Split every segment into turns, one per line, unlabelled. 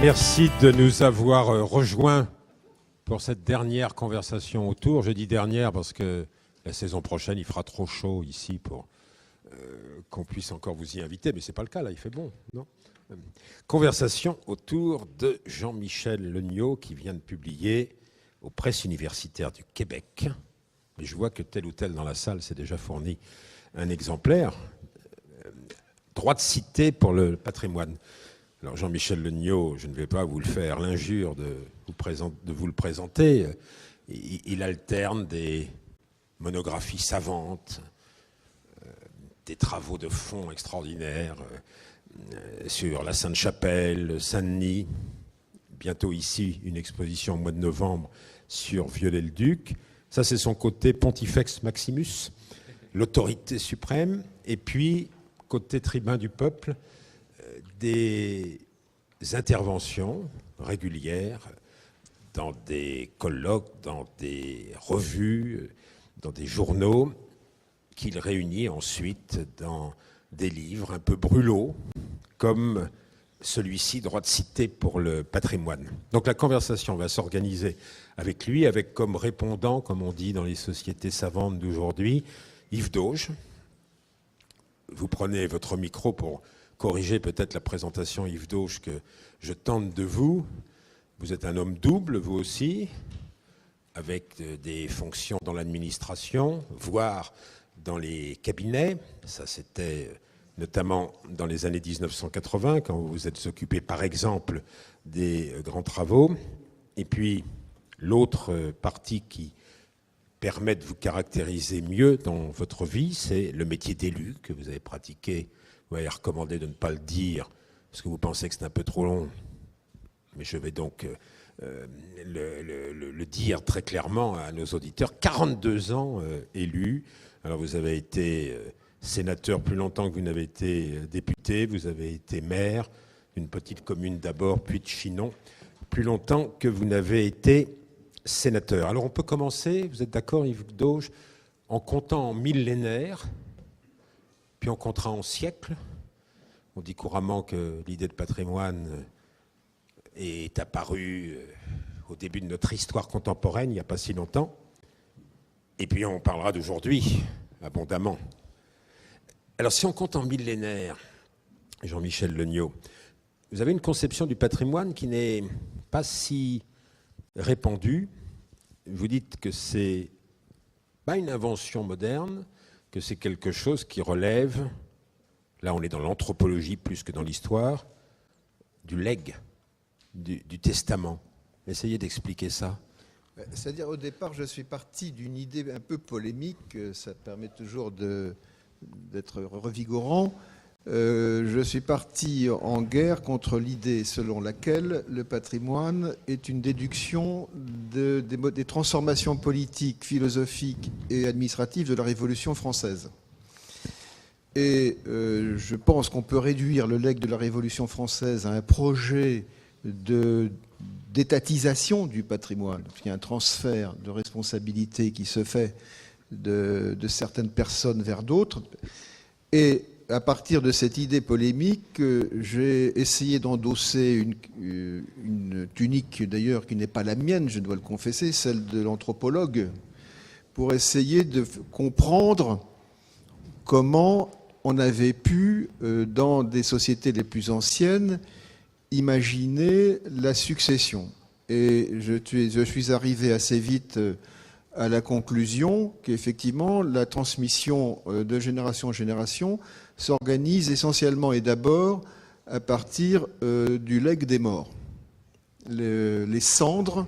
Merci de nous avoir rejoints pour cette dernière conversation autour. Je dis dernière parce que la saison prochaine, il fera trop chaud ici pour qu'on puisse encore vous y inviter, mais ce n'est pas le cas, là, il fait bon, non ? Conversation autour de Jean-Michel Legnaud qui vient de publier aux Presses universitaires du Québec. Et je vois que tel ou tel dans la salle s'est déjà fourni un exemplaire. Droit de cité pour le patrimoine. Alors Jean-Michel Legnaud, je ne vais pas vous le faire l'injure de vous le présenter. Il alterne des monographies savantes, des travaux de fond extraordinaires sur la Sainte-Chapelle, Saint-Denis. Bientôt ici, une exposition au mois de novembre sur Viollet-le-Duc. Ça, c'est son côté Pontifex Maximus, l'autorité suprême. Et puis, côté tribun du peuple, des interventions régulières dans des colloques, dans des revues, dans des journaux, qu'il réunit ensuite dans des livres un peu brûlots, comme celui-ci, Droit de cité pour le patrimoine. Donc la conversation va s'organiser avec lui, avec comme répondant, comme on dit dans les sociétés savantes d'aujourd'hui, Yves Dauge. Vous prenez votre micro pour corriger peut-être la présentation, Yves Dauge, que je tente de vous. Vous êtes un homme double, vous aussi, avec des fonctions dans l'administration, voire dans les cabinets. Ça, c'était notamment dans les années 1980, quand vous vous êtes occupé, par exemple, des grands travaux. Et puis, l'autre partie qui permet de vous caractériser mieux dans votre vie, c'est le métier d'élu que vous avez pratiqué. Vous m'avez recommandé de ne pas le dire, parce que vous pensez que c'est un peu trop long. Mais je vais donc le dire très clairement à nos auditeurs. 42 ans élu. Alors vous avez été sénateur plus longtemps que vous n'avez été député. Vous avez été maire d'une petite commune d'abord, puis de Chinon, plus longtemps que vous n'avez été sénateur. Alors on peut commencer, vous êtes d'accord Yves Dauge, en comptant en millénaires, puis on comptera en siècles. On dit couramment que l'idée de patrimoine est apparue au début de notre histoire contemporaine, il n'y a pas si longtemps. Et puis on parlera d'aujourd'hui, abondamment. Alors si on compte en millénaires, Jean-Michel Legnaud, vous avez une conception du patrimoine qui n'est pas si répandue. Vous dites que c'est pas une invention moderne, que c'est quelque chose qui relève, là on est dans l'anthropologie plus que dans l'histoire, du legs, du testament. Essayez d'expliquer ça.
C'est-à-dire, au départ, je suis parti d'une idée un peu polémique, ça permet toujours d'être revigorant. Je suis parti en guerre contre l'idée selon laquelle le patrimoine est une déduction des transformations politiques, philosophiques et administratives de la Révolution française. Et je pense qu'on peut réduire le legs de la Révolution française à un projet d'étatisation du patrimoine, puisqu'il y a un transfert de responsabilité qui se fait de certaines personnes vers d'autres. Et à partir de cette idée polémique, j'ai essayé d'endosser une tunique, d'ailleurs, qui n'est pas la mienne, je dois le confesser, celle de l'anthropologue, pour essayer de comprendre comment on avait pu, dans des sociétés les plus anciennes, imaginer la succession. Et je suis arrivé assez vite à la conclusion qu'effectivement, la transmission de génération en génération s'organise essentiellement et d'abord à partir du legs des morts. Les cendres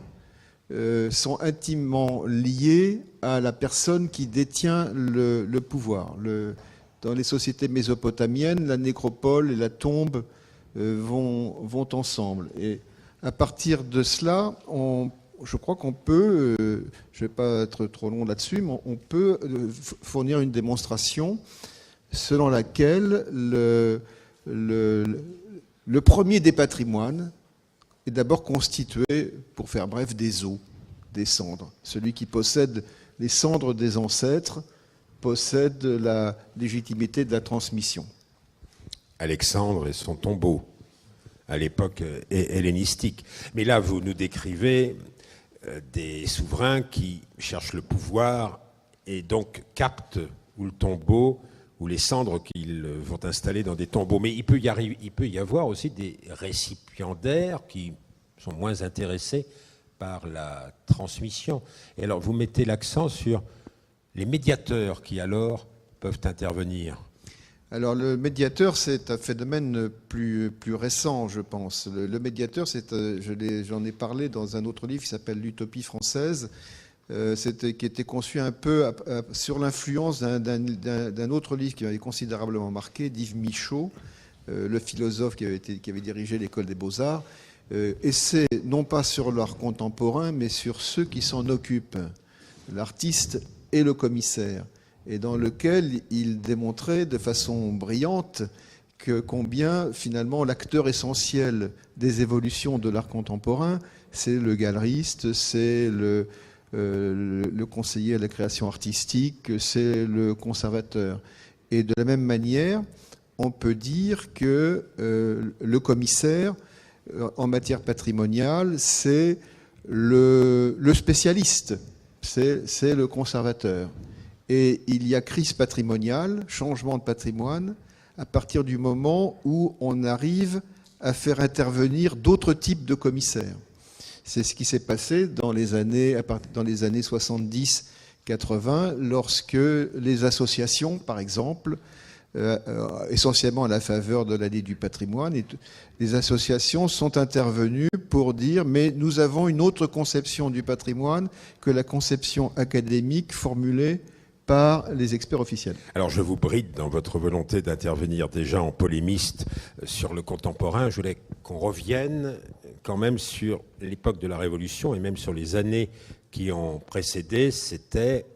sont intimement liées à la personne qui détient le pouvoir. Dans les sociétés mésopotamiennes, la nécropole et la tombe vont ensemble. Et à partir de cela, je crois qu'on peut, je ne vais pas être trop long là-dessus, mais on peut fournir une démonstration selon laquelle le premier des patrimoines est d'abord constitué, pour faire bref, des os, des cendres. Celui qui possède les cendres des ancêtres possède la légitimité de la transmission.
Alexandre et son tombeau. à l'époque hellénistique. Mais là, vous nous décrivez des souverains qui cherchent le pouvoir et donc captent ou le tombeau ou les cendres qu'ils vont installer dans des tombeaux. Mais il peut y avoir aussi des récipiendaires qui sont moins intéressés par la transmission. Et alors, vous mettez l'accent sur les médiateurs qui, alors, peuvent intervenir.
Alors, le médiateur, c'est un phénomène plus récent, je pense. Le médiateur, j'en ai parlé dans un autre livre qui s'appelle L'Utopie française, qui était conçu un peu sur l'influence d'un autre livre qui m'avait considérablement marqué, d'Yves Michaud, le philosophe qui avait dirigé l'école des Beaux-Arts. Et c'est non pas sur l'art contemporain, mais sur ceux qui s'en occupent, l'artiste et le commissaire, et dans lequel il démontrait de façon brillante que combien finalement l'acteur essentiel des évolutions de l'art contemporain, c'est le galeriste, c'est le conseiller à la création artistique, c'est le conservateur. Et de la même manière, on peut dire que le commissaire, en matière patrimoniale, c'est le spécialiste, c'est le conservateur. Et il y a crise patrimoniale, changement de patrimoine, à partir du moment où on arrive à faire intervenir d'autres types de commissaires. C'est ce qui s'est passé dans les années 70-80, lorsque les associations, par exemple, essentiellement à la faveur de l'année du patrimoine, les associations sont intervenues pour dire « mais nous avons une autre conception du patrimoine que la conception académique formulée par les experts officiels ».
Alors je vous bride dans votre volonté d'intervenir déjà en polémiste sur le contemporain. Je voulais qu'on revienne quand même sur l'époque de la Révolution et même sur les années qui ont précédé. C'était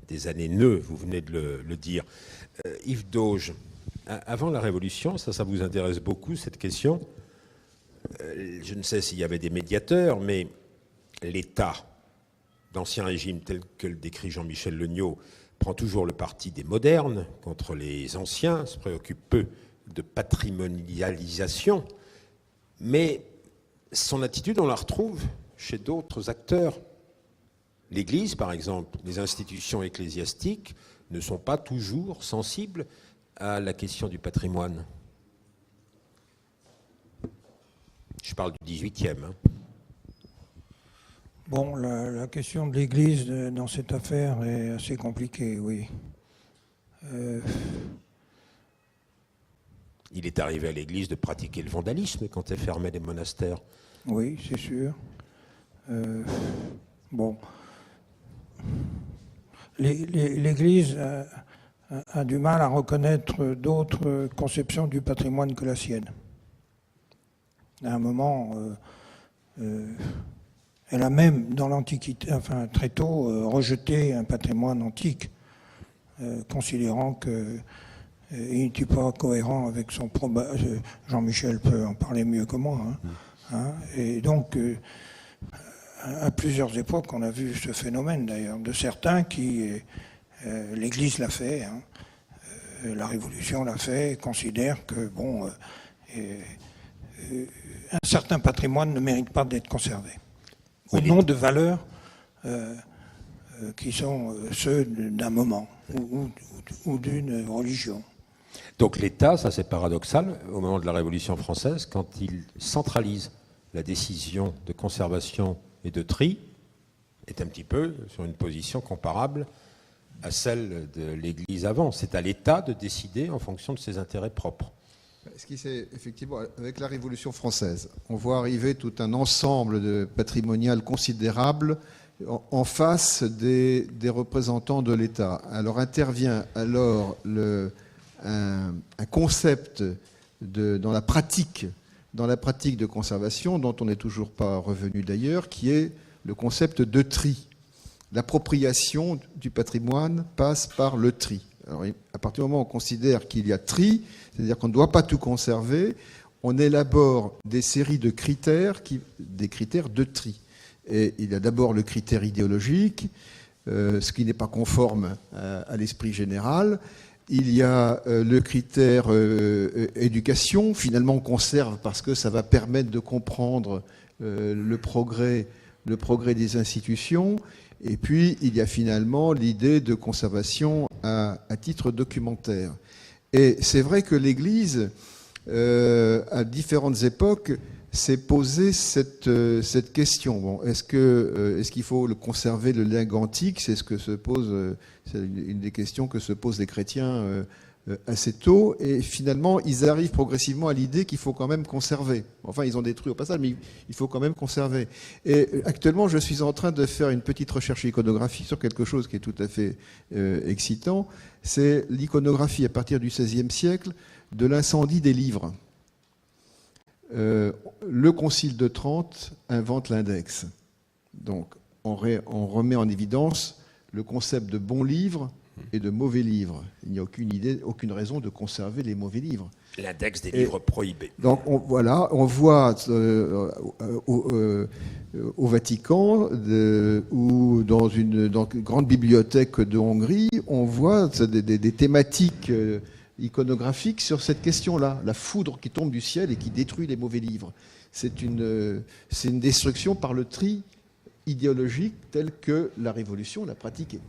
des années neuves, vous venez de le dire. Yves Dauge, avant la Révolution, ça vous intéresse beaucoup cette question. Je ne sais s'il y avait des médiateurs, mais l'État d'Ancien Régime tel que le décrit Jean-Michel Legnaud prend toujours le parti des modernes contre les anciens, se préoccupe peu de patrimonialisation, mais son attitude, on la retrouve chez d'autres acteurs. L'Église, par exemple, les institutions ecclésiastiques ne sont pas toujours sensibles à la question du patrimoine. Je parle du 18e.
Bon, la question de l'Église dans cette affaire est assez compliquée, oui.
Il est arrivé à l'Église de pratiquer le vandalisme quand elle fermait les monastères.
Oui, c'est sûr. Bon. L'Église a du mal à reconnaître d'autres conceptions du patrimoine que la sienne. À un moment, elle a même, dans l'Antiquité, enfin très tôt, rejeté un patrimoine antique, considérant qu'il n'était pas cohérent avec son Jean-Michel peut en parler mieux que moi. Hein. Et donc, à plusieurs époques, on a vu ce phénomène d'ailleurs, de certains qui, l'Église l'a fait, hein, la Révolution l'a fait, considèrent que bon, un certain patrimoine ne mérite pas d'être conservé, au nom de valeurs qui sont ceux d'un moment ou d'une religion.
Donc l'État, ça c'est paradoxal, au moment de la Révolution française, quand il centralise la décision de conservation et de tri, est un petit peu sur une position comparable à celle de l'Église avant. C'est à l'État de décider en fonction de ses intérêts propres.
Ce qui c'est effectivement, avec la Révolution française, on voit arriver tout un ensemble de patrimonial considérable en face des représentants de l'État. Alors intervient un concept dans la pratique de conservation, dont on n'est toujours pas revenu d'ailleurs, qui est le concept de tri. L'appropriation du patrimoine passe par le tri. Alors, à partir du moment où on considère qu'il y a tri, c'est-à-dire qu'on ne doit pas tout conserver, on élabore des séries de critères, des critères de tri. Et il y a d'abord le critère idéologique, ce qui n'est pas conforme à l'esprit général. Il y a le critère éducation. Finalement, on conserve parce que ça va permettre de comprendre le progrès des institutions. Et puis, il y a finalement l'idée de conservation à titre documentaire. Et c'est vrai que l'Église, à différentes époques, s'est posé cette question. Bon, est-ce qu'il faut conserver le lingue antique? C'est une des questions que se posent les chrétiens assez tôt. Et finalement, ils arrivent progressivement à l'idée qu'il faut quand même conserver. Enfin, ils ont détruit au passage, mais il faut quand même conserver. Et actuellement, je suis en train de faire une petite recherche iconographique sur quelque chose qui est tout à fait excitant. C'est l'iconographie à partir du XVIe siècle de l'incendie des livres. Le Concile de Trente invente l'index. Donc, on remet en évidence le concept de bon livre et de mauvais livre. Il n'y a aucune raison de conserver les mauvais livres.
L'index des livres prohibés.
Donc, on voit au Vatican ou dans une grande bibliothèque de Hongrie, on voit des thématiques iconographique sur cette question-là, la foudre qui tombe du ciel et qui détruit les mauvais livres. C'est une destruction par le tri idéologique tel que la Révolution l'a pratiqué.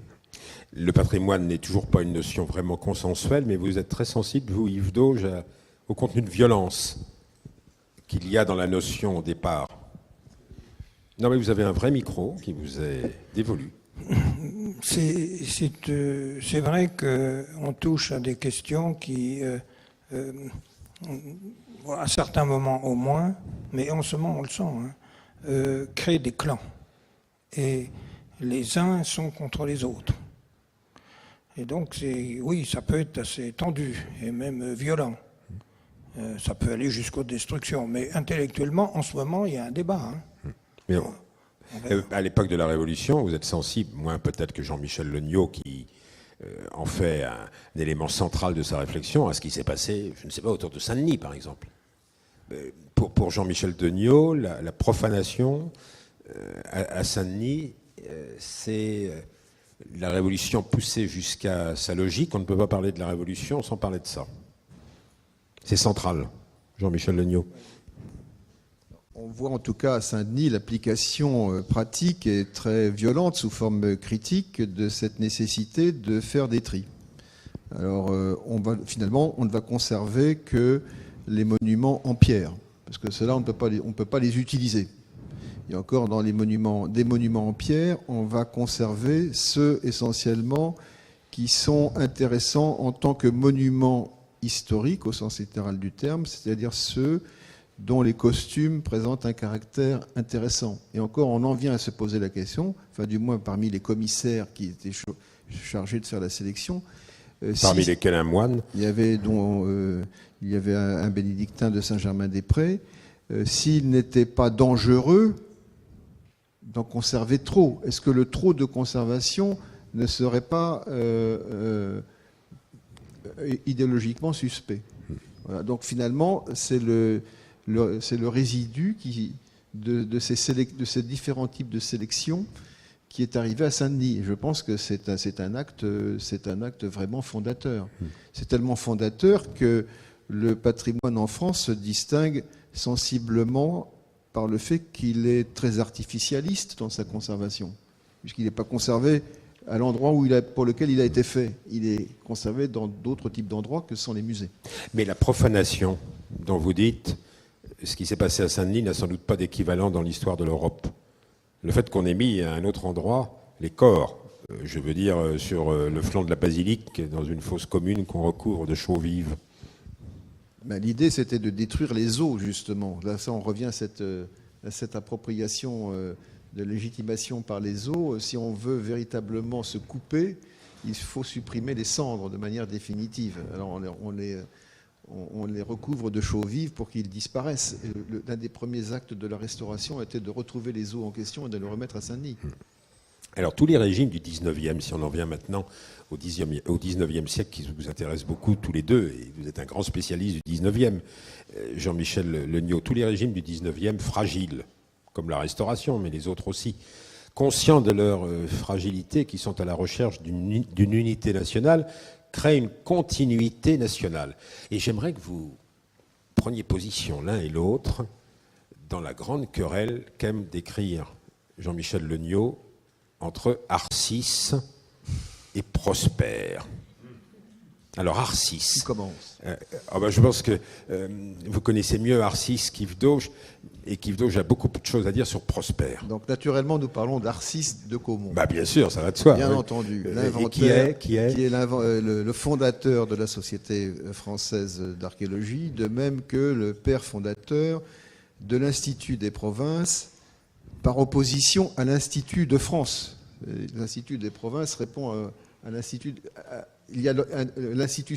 Le patrimoine n'est toujours pas une notion vraiment consensuelle, mais vous êtes très sensible, vous, Yves Dauge, au contenu de violence qu'il y a dans la notion au départ. Non, mais vous avez un vrai micro qui vous est dévolu.
C'est vrai qu'on touche à des questions qui, à certains moments au moins, mais en ce moment on le sent, créent des clans. Et les uns sont contre les autres. Et donc, oui, ça peut être assez tendu et même violent. Ça peut aller jusqu'aux destructions. Mais intellectuellement, en ce moment, il y a un débat.
Mais à l'époque de la Révolution, vous êtes sensible, moins peut-être que Jean-Michel Legnaud, qui en fait un élément central de sa réflexion, à ce qui s'est passé, je ne sais pas, autour de Saint-Denis, par exemple. Pour Jean-Michel Legnaud, la profanation à Saint-Denis, c'est la Révolution poussée jusqu'à sa logique. On ne peut pas parler de la Révolution sans parler de ça. C'est central, Jean-Michel Legnaud.
On voit en tout cas à Saint-Denis l'application pratique et très violente sous forme critique de cette nécessité de faire des tris. Alors finalement, on ne va conserver que les monuments en pierre, parce que ceux-là, on ne peut pas les utiliser. Et encore dans des monuments en pierre, on va conserver ceux essentiellement qui sont intéressants en tant que monuments historiques au sens littéral du terme, c'est-à-dire ceux dont les costumes présentent un caractère intéressant. Et encore, on en vient à se poser la question, enfin du moins parmi les commissaires qui étaient chargés de faire la sélection.
Parmi lesquels un moine.
Il y avait un bénédictin de Saint-Germain-des-Prés. S'il n'était pas dangereux d'en conserver trop, est-ce que le trop de conservation ne serait pas idéologiquement suspect? Voilà. Donc finalement, c'est le résidu de ces différents types de sélection qui est arrivé à Saint-Denis. Je pense que c'est un acte vraiment fondateur. C'est tellement fondateur que le patrimoine en France se distingue sensiblement par le fait qu'il est très artificialiste dans sa conservation, puisqu'il n'est pas conservé à l'endroit pour lequel il a été fait. Il est conservé dans d'autres types d'endroits que sont les musées.
Mais la profanation dont vous dites, ce qui s'est passé à Saint-Denis n'a sans doute pas d'équivalent dans l'histoire de l'Europe. Le fait qu'on ait mis à un autre endroit les corps, je veux dire sur le flanc de la basilique, dans une fosse commune qu'on recouvre de chaux vives.
Ben, l'idée, c'était de détruire les os, justement. Là, ça, on revient à cette appropriation de légitimation par les os. Si on veut véritablement se couper, il faut supprimer les cendres de manière définitive. Alors, on les recouvre de chaux vives pour qu'ils disparaissent. L'un des premiers actes de la restauration était de retrouver les os en question et de les remettre à Saint-Denis.
Alors, tous les régimes du 19e, si on en vient maintenant au 19e siècle, qui vous intéresse beaucoup tous les deux, et vous êtes un grand spécialiste du 19e, Jean-Michel Legnaud, tous les régimes du 19e fragiles, comme la Restauration, mais les autres aussi, conscients de leur fragilité, qui sont à la recherche d'une unité nationale, crée une continuité nationale. Et j'aimerais que vous preniez position l'un et l'autre dans la grande querelle qu'aime décrire Jean-Michel Legnaud entre Arcis et Prosper. Alors Arcis.
Qui commence?
Je pense que vous connaissez mieux Arcis qu'Yves Dauge, et qu'Yves Dauge a beaucoup de choses à dire sur Prosper.
Donc naturellement, nous parlons d'Arcis de Caumont.
Bien sûr, ça va de soi.
Bien
oui.
entendu.
L'inventeur, qui est
le fondateur de la Société française d'archéologie, de même que le père fondateur de l'Institut des provinces, par opposition à l'Institut de France. L'Institut des provinces répond à l'Institut... Il y a l'Institut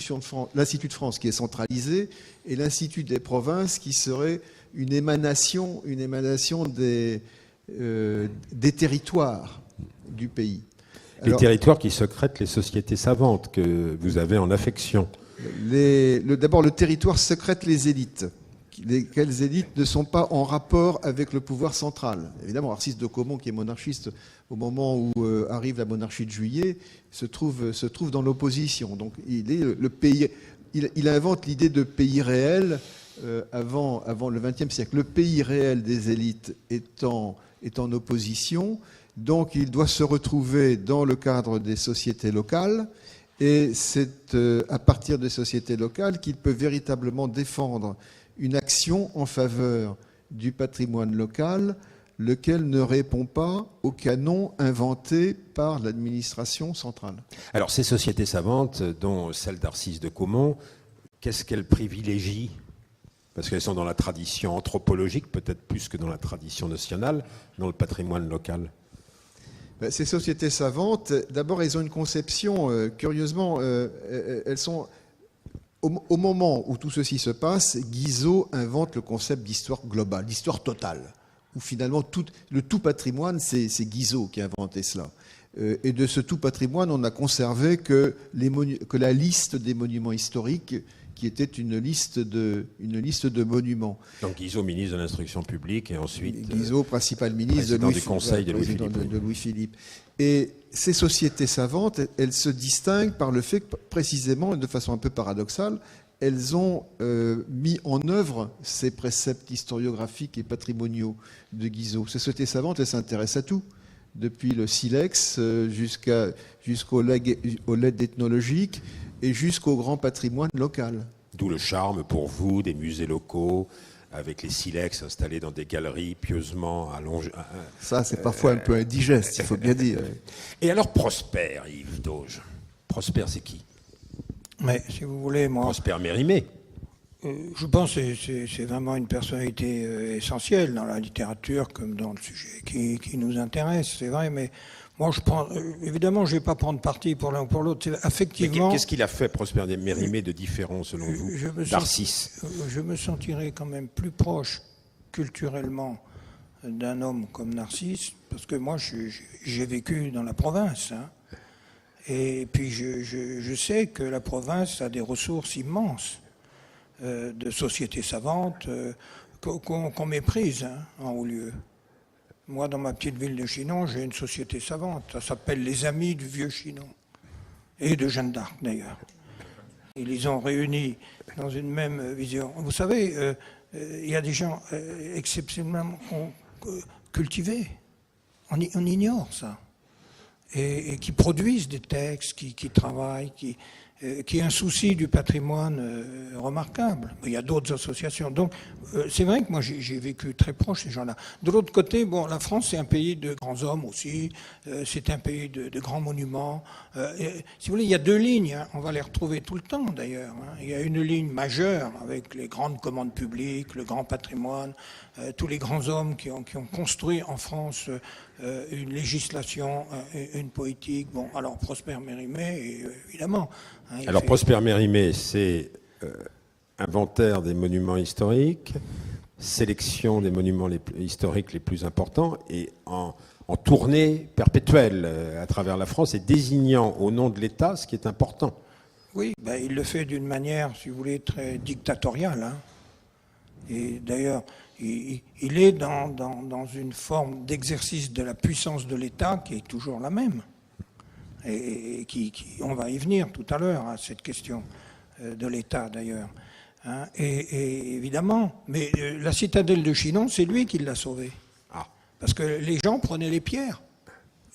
de France qui est centralisé et l'Institut des provinces qui serait une émanation des territoires du pays.
Les territoires qui secrètent les sociétés savantes que vous avez en affection.
D'abord, le territoire secrète les élites. Lesquelles élites ne sont pas en rapport avec le pouvoir central. Évidemment, Arcis de Caumont, qui est monarchiste au moment où arrive la monarchie de Juillet, se trouve dans l'opposition. Donc, il invente l'idée de pays réel avant le XXe siècle. Le pays réel des élites est en opposition, donc il doit se retrouver dans le cadre des sociétés locales. Et c'est à partir des sociétés locales qu'il peut véritablement défendre une action en faveur du patrimoine local, lequel ne répond pas au canon inventé par l'administration centrale.
Alors, ces sociétés savantes, dont celle d'Arcis de Caumont, qu'est-ce qu'elles privilégient? Parce qu'elles sont dans la tradition anthropologique, peut-être plus que dans la tradition nationale, dans le patrimoine local.
Ces sociétés savantes, d'abord, elles ont une conception, curieusement, elles sont... Au moment où tout ceci se passe, Guizot invente le concept d'histoire globale, d'histoire totale, où finalement le tout patrimoine, c'est Guizot qui a inventé cela. Et de ce tout patrimoine, on n'a conservé que la liste des monuments historiques, qui était une liste de monuments.
Donc Guizot, ministre de l'Instruction publique, et ensuite...
Guizot, principal ministre
du Conseil de
Louis-Philippe. Et ces sociétés savantes, elles se distinguent par le fait que, précisément, de façon un peu paradoxale, elles ont mis en œuvre ces préceptes historiographiques et patrimoniaux de Guizot. Ces sociétés savantes, elles s'intéressent à tout, depuis le silex jusqu'au legs ethnologique et jusqu'au grand patrimoine local.
D'où le charme pour vous des musées locaux, avec les silex installés dans des galeries pieusement allongées.
Ça, c'est parfois un peu indigeste, il faut bien dire.
Et alors Prosper, Yves Dauge. Prosper, c'est qui?
Mais si vous voulez, moi...
Prosper Mérimée.
Je pense que c'est vraiment une personnalité essentielle dans la littérature comme dans le sujet qui nous intéresse, c'est vrai, mais moi je prends... évidemment, je ne vais pas prendre parti pour l'un ou pour l'autre. Effectivement...
Qu'est-ce qu'il a fait, Prosper Mérimée, de différent, selon vous, d'Arcis?
Je me sentirais quand même plus proche culturellement d'un homme comme Narcisse, parce que moi j'ai vécu dans la province, hein. Et puis je sais que la province a des ressources immenses de sociétés savantes qu'on méprise, hein, en haut lieu. Moi, dans ma petite ville de Chinon, j'ai une société savante. Ça s'appelle les Amis du Vieux Chinon. Et de Jeanne d'Arc, d'ailleurs. Ils les ont réunis dans une même vision. Vous savez, il y a des gens exceptionnellement cultivés. On ignore ça. Et qui produisent des textes, qui travaillent, qui a un souci du patrimoine remarquable. Il y a d'autres associations. Donc, c'est vrai que moi, j'ai vécu très proche ces gens-là. De l'autre côté, bon, la France, c'est un pays de grands hommes aussi. C'est un pays de grands monuments. Si vous voulez, il y a deux lignes. Hein, on va les retrouver tout le temps, d'ailleurs. Hein. Il y a une ligne majeure avec les grandes commandes publiques, le grand patrimoine, tous les grands hommes qui ont construit en France une législation, une politique. Bon, alors Prosper Mérimée, évidemment. Hein,
alors Prosper Mérimée, c'est inventaire des monuments historiques, sélection des monuments historiques les plus importants, et en tournée perpétuelle à travers la France, et désignant au nom de l'État ce qui est important.
Oui, ben, il le fait d'une manière, si vous voulez, très dictatoriale. Hein. Et d'ailleurs, il est dans une forme d'exercice de la puissance de l'État qui est toujours la même. et on va y venir tout à l'heure à cette question de l'État d'ailleurs. Hein, et évidemment, mais la citadelle de Chinon, c'est lui qui l'a sauvée.
Ah.
Parce que les gens prenaient les pierres.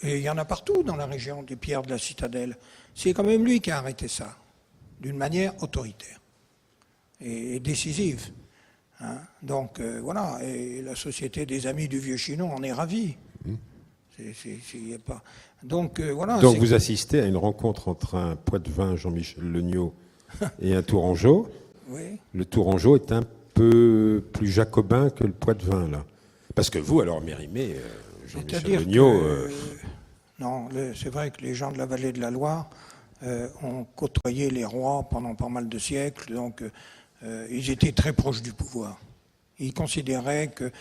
Et il y en a partout dans la région, des pierres de la citadelle. C'est quand même lui qui a arrêté ça, d'une manière autoritaire et décisive. Hein. Donc voilà, et la Société des Amis du Vieux-Chinon en est ravie. Pas... Donc voilà.
Donc vous assistez à une rencontre entre un Poitevin, Jean-Michel Legnaud, et un Tourangeau.
Oui.
Le Tourangeau est un peu plus jacobin que le Poitevin, là. Parce que vous, alors, Mérimée, Jean-Michel Legnaud...
Non, c'est vrai que les gens de la vallée de la Loire ont côtoyé les rois pendant pas mal de siècles, donc ils étaient très proches du pouvoir. Ils considéraient que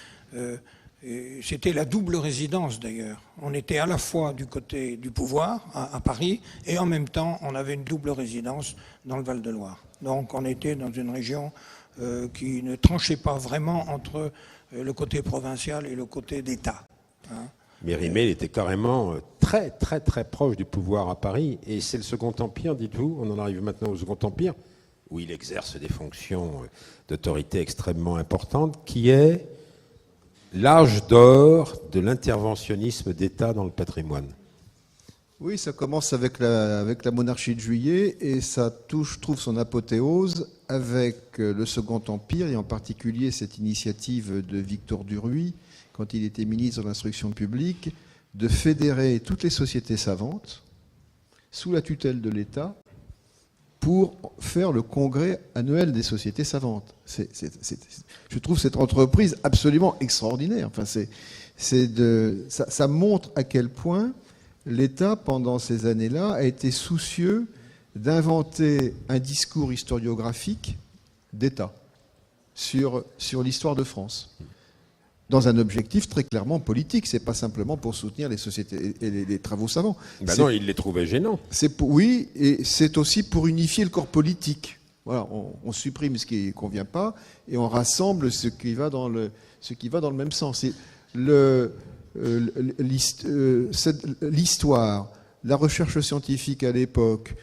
c'était la double résidence d'ailleurs. On était à la fois du côté du pouvoir, à Paris, et en même temps on avait une double résidence dans le Val-de-Loire. Donc on était dans une région qui ne tranchait pas vraiment entre le côté provincial et le côté d'État. Hein.
Mérimée, il était carrément très, très, très proche du pouvoir à Paris. Et c'est le Second Empire, dites-vous, on en arrive maintenant au Second Empire, où il exerce des fonctions d'autorité extrêmement importantes, qui est l'âge d'or de l'interventionnisme d'État dans le patrimoine.
Oui, ça commence avec la monarchie de Juillet et ça trouve son apothéose avec le Second Empire et en particulier cette initiative de Victor Duruy, quand il était ministre de l'Instruction publique, de fédérer toutes les sociétés savantes sous la tutelle de l'État pour faire le congrès annuel des sociétés savantes. Je trouve cette entreprise absolument extraordinaire. Enfin, ça montre à quel point l'État, pendant ces années-là, a été soucieux d'inventer un discours historiographique d'État sur l'histoire de France, dans un objectif très clairement politique. C'est pas simplement pour soutenir les sociétés et les travaux savants.
Ben non, il les trouvait gênants.
Oui, et c'est aussi pour unifier le corps politique. Voilà, on supprime ce qui ne convient pas et on rassemble ce qui va dans le même sens. L'histoire, la recherche scientifique à l'époque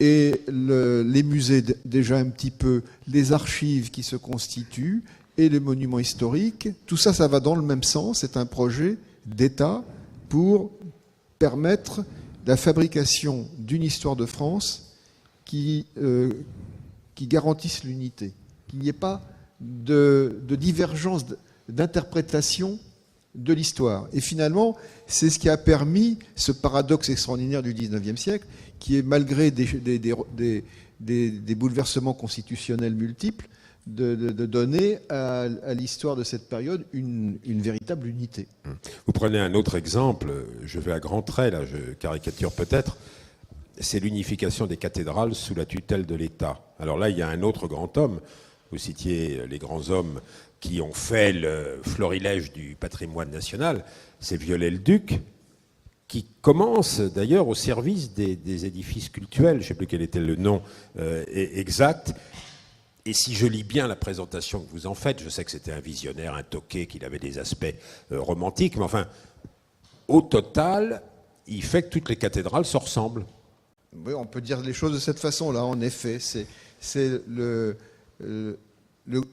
et les musées déjà un petit peu, les archives qui se constituent et les monuments historiques, tout ça, ça va dans le même sens. C'est un projet d'État pour permettre la fabrication d'une histoire de France qui garantisse l'unité, qu'il n'y ait pas de divergence d'interprétation de l'histoire. Et finalement, c'est ce qui a permis ce paradoxe extraordinaire du XIXe siècle, qui est, malgré des bouleversements constitutionnels multiples, de donner à l'histoire de cette période une véritable unité.
Vous prenez un autre exemple, je vais à grands traits, là, je caricature peut-être, c'est l'unification des cathédrales sous la tutelle de l'État. Alors là, il y a un autre grand homme, vous citiez les grands hommes qui ont fait le florilège du patrimoine national, c'est Viollet-le-Duc, qui commence d'ailleurs au service des édifices cultuels, je ne sais plus quel était le nom exact. Et si je lis bien la présentation que vous en faites, je sais que c'était un visionnaire, un toqué, qu'il avait des aspects romantiques, mais enfin, au total, il fait que toutes les cathédrales se ressemblent.
Oui, on peut dire les choses de cette façon-là, en effet. C'est le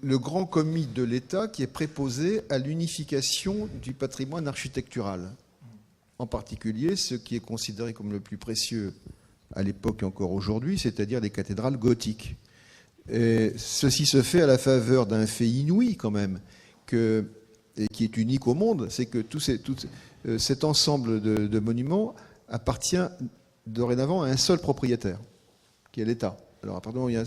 grand commis de l'État qui est préposé à l'unification du patrimoine architectural. En particulier, ce qui est considéré comme le plus précieux à l'époque et encore aujourd'hui, c'est-à-dire les cathédrales gothiques. Et ceci se fait à la faveur d'un fait inouï quand même, et qui est unique au monde, c'est que tout cet ensemble de monuments appartient dorénavant à un seul propriétaire, qui est l'État. Alors apparemment, il y a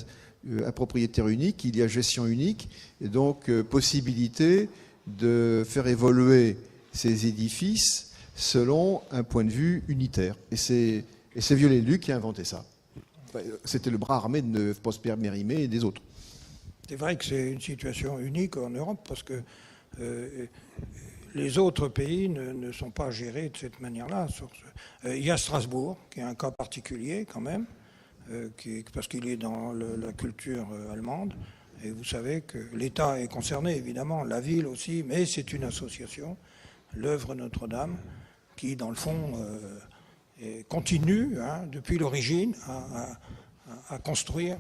un propriétaire unique, il y a gestion unique, et donc possibilité de faire évoluer ces édifices selon un point de vue unitaire. Et c'est Viollet-le-Duc qui a inventé ça. C'était le bras armé de Prosper Mérimée et des autres.
C'est vrai que c'est une situation unique en Europe parce que les autres pays ne sont pas gérés de cette manière-là. Il y a Strasbourg, qui est un cas particulier quand même, parce qu'il est dans la culture allemande. Et vous savez que l'État est concerné, évidemment, la ville aussi, mais c'est une association, l'œuvre Notre-Dame, qui, dans le fond, continue, depuis l'origine, à construire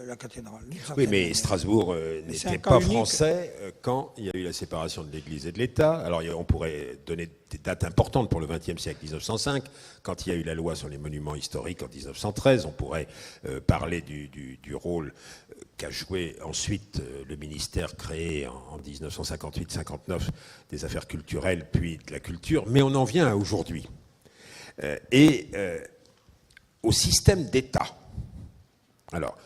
la cathédrale.
Oui, mais Strasbourg n'était pas français quand il y a eu la séparation de l'Église et de l'État. Alors on pourrait donner des dates importantes pour le XXe siècle, 1905, quand il y a eu la loi sur les monuments historiques en 1913. On pourrait parler du rôle qu'a joué ensuite le ministère créé en 1958-59 des affaires culturelles, puis de la culture. Mais on en vient à aujourd'hui. Et au système d'État. Alors,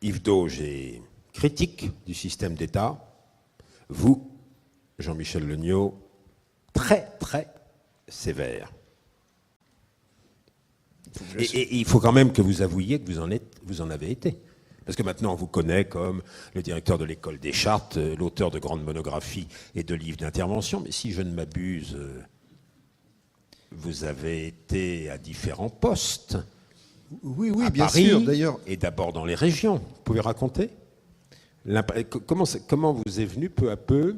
Yves Dauge est critique du système d'État. Vous, Jean-Michel Legnaud, très, très sévère. Et il faut quand même que vous avouiez que vous en avez été. Parce que maintenant, on vous connaît comme le directeur de l'école des Chartes, l'auteur de grandes monographies et de livres d'intervention. Mais si je ne m'abuse, vous avez été à différents postes.
Oui,
à
bien
Paris,
sûr. D'ailleurs,
et d'abord dans les régions. Vous pouvez raconter comment vous est venue peu à peu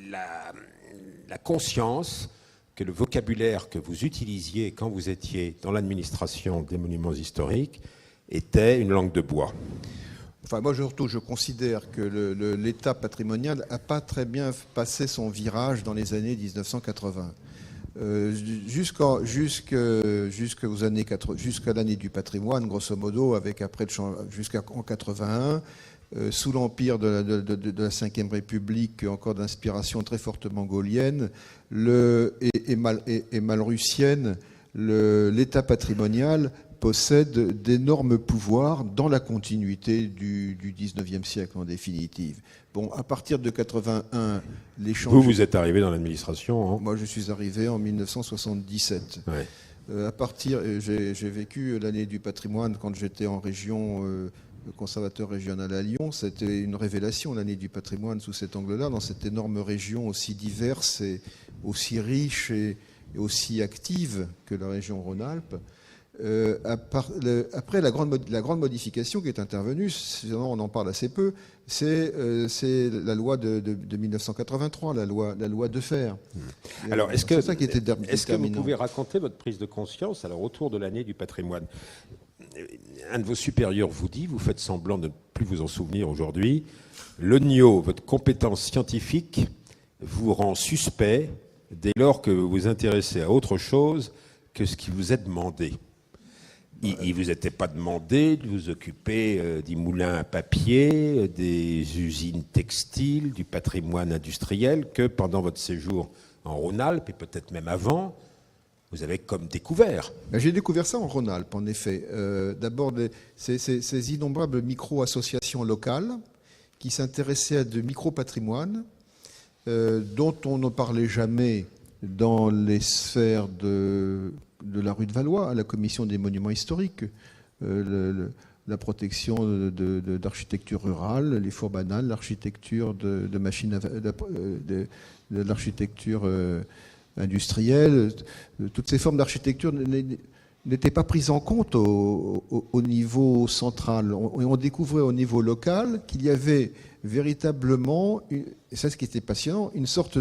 la conscience que le vocabulaire que vous utilisiez quand vous étiez dans l'administration des monuments historiques était une langue de bois?
Enfin, moi, je considère que l'État patrimonial n'a pas très bien passé son virage dans les années 1980. Jusqu'à l'année du patrimoine, grosso modo, jusqu'en 81, sous l'empire de la Ve République, encore d'inspiration très fortement gaulienne et malrussienne, l'État patrimonial possède d'énormes pouvoirs dans la continuité du XIXe siècle, en définitive. Bon, à partir de 81, l'échange...
Vous êtes arrivé dans l'administration, hein?
Moi, je suis arrivé en 1977. Ouais. J'ai vécu l'année du patrimoine quand j'étais en région, conservateur régional à Lyon. C'était une révélation, l'année du patrimoine, sous cet angle-là, dans cette énorme région aussi diverse et aussi riche et aussi active que la région Rhône-Alpes. Après la grande modification qui est intervenue, on en parle assez peu, c'est la loi de 1983, la loi Defferre.
Alors, est-ce que
vous
pouvez raconter votre prise de conscience autour de l'année du patrimoine? Un de vos supérieurs vous dit, vous faites semblant de ne plus vous en souvenir aujourd'hui, Legnaud, votre compétence scientifique vous rend suspect dès lors que vous vous intéressez à autre chose que ce qui vous est demandé. Il ne vous était pas demandé de vous occuper des moulins à papier, des usines textiles, du patrimoine industriel, que pendant votre séjour en Rhône-Alpes, et peut-être même avant, vous avez comme découvert.
J'ai découvert ça en Rhône-Alpes, en effet. D'abord, ces innombrables micro-associations locales qui s'intéressaient à de micro-patrimoines dont on ne parlait jamais dans les sphères de la rue de Valois, à la commission des monuments historiques, la protection d'architecture rurale, les fours banales, l'architecture de l'architecture industrielle, toutes ces formes d'architecture n'étaient pas prises en compte au niveau central. On découvrait au niveau local qu'il y avait véritablement, et c'est ce qui était passionnant, une sorte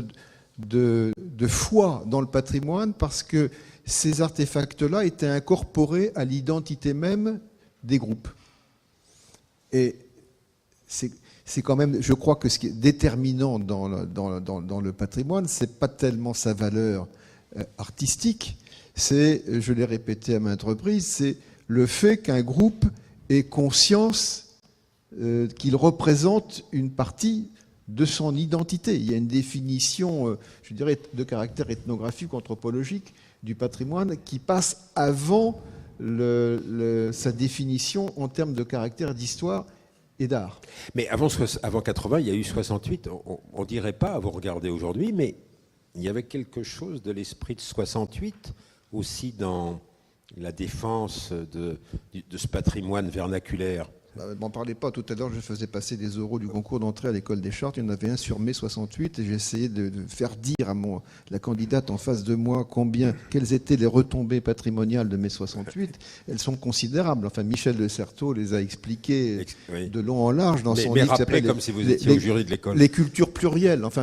de foi dans le patrimoine, parce que ces artefacts-là étaient incorporés à l'identité même des groupes. Et c'est quand même, je crois que ce qui est déterminant dans le patrimoine, c'est pas tellement sa valeur artistique, c'est, je l'ai répété à maintes reprises, c'est le fait qu'un groupe ait conscience qu'il représente une partie de son identité. Il y a une définition, je dirais, de caractère ethnographique ou anthropologique du patrimoine qui passe avant sa définition en termes de caractère d'histoire et d'art.
Mais avant 80, il y a eu 68. On ne dirait pas, à vous regarder aujourd'hui, mais il y avait quelque chose de l'esprit de 68 aussi dans la défense de ce patrimoine vernaculaire.
M'en parlez pas, tout à l'heure je faisais passer des oraux du concours d'entrée à l'école des Chartes, il y en avait un sur mai 68 et j'ai essayé de faire dire à la candidate en face de moi quelles étaient les retombées patrimoniales de mai 68. Elles sont considérables. Enfin, Michel de Certeau les a expliquées de long en large dans son livre.
Rappelez comme si vous étiez au jury de l'école.
Les cultures plurielles. Enfin,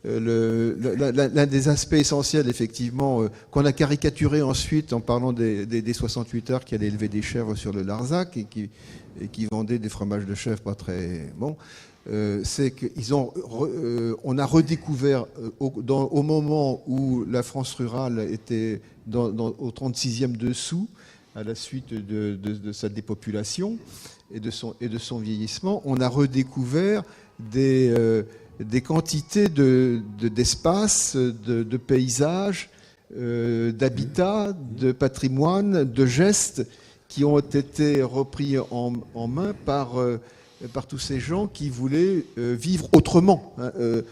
l'un des aspects essentiels, effectivement, qu'on a caricaturé ensuite en parlant des 68 heures qui allaient élever des chèvres sur le Larzac et qui vendaient des fromages de chèvre pas très bons, c'est qu'on a redécouvert au moment où la France rurale était au 36e dessous, à la suite de sa dépopulation et de son vieillissement, on a redécouvert des quantités d'espaces, de paysages, d'habitats, de patrimoine, de gestes qui ont été repris en main par tous ces gens qui voulaient vivre autrement.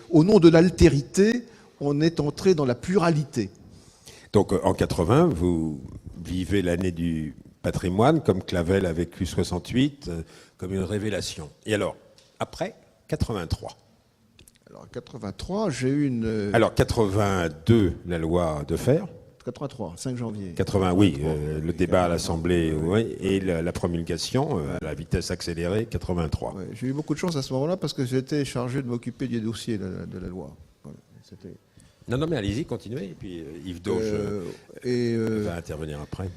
Au nom de l'altérité, on est entré dans la pluralité.
Donc en 80, vous vivez l'année du patrimoine, comme Clavel a vécu 68, comme une révélation. Et alors, après, 83.
Alors, 83, j'ai eu une...
Alors, 82, la loi de fer.
83, 5 janvier.
80, oui, le débat à l'Assemblée, oui, et la promulgation à la vitesse accélérée, 83.
Ouais, j'ai eu beaucoup de chance à ce moment-là parce que j'étais chargé de m'occuper des dossiers de la loi. Voilà,
non, mais allez-y, continuez, et puis Yves Dauge va intervenir après.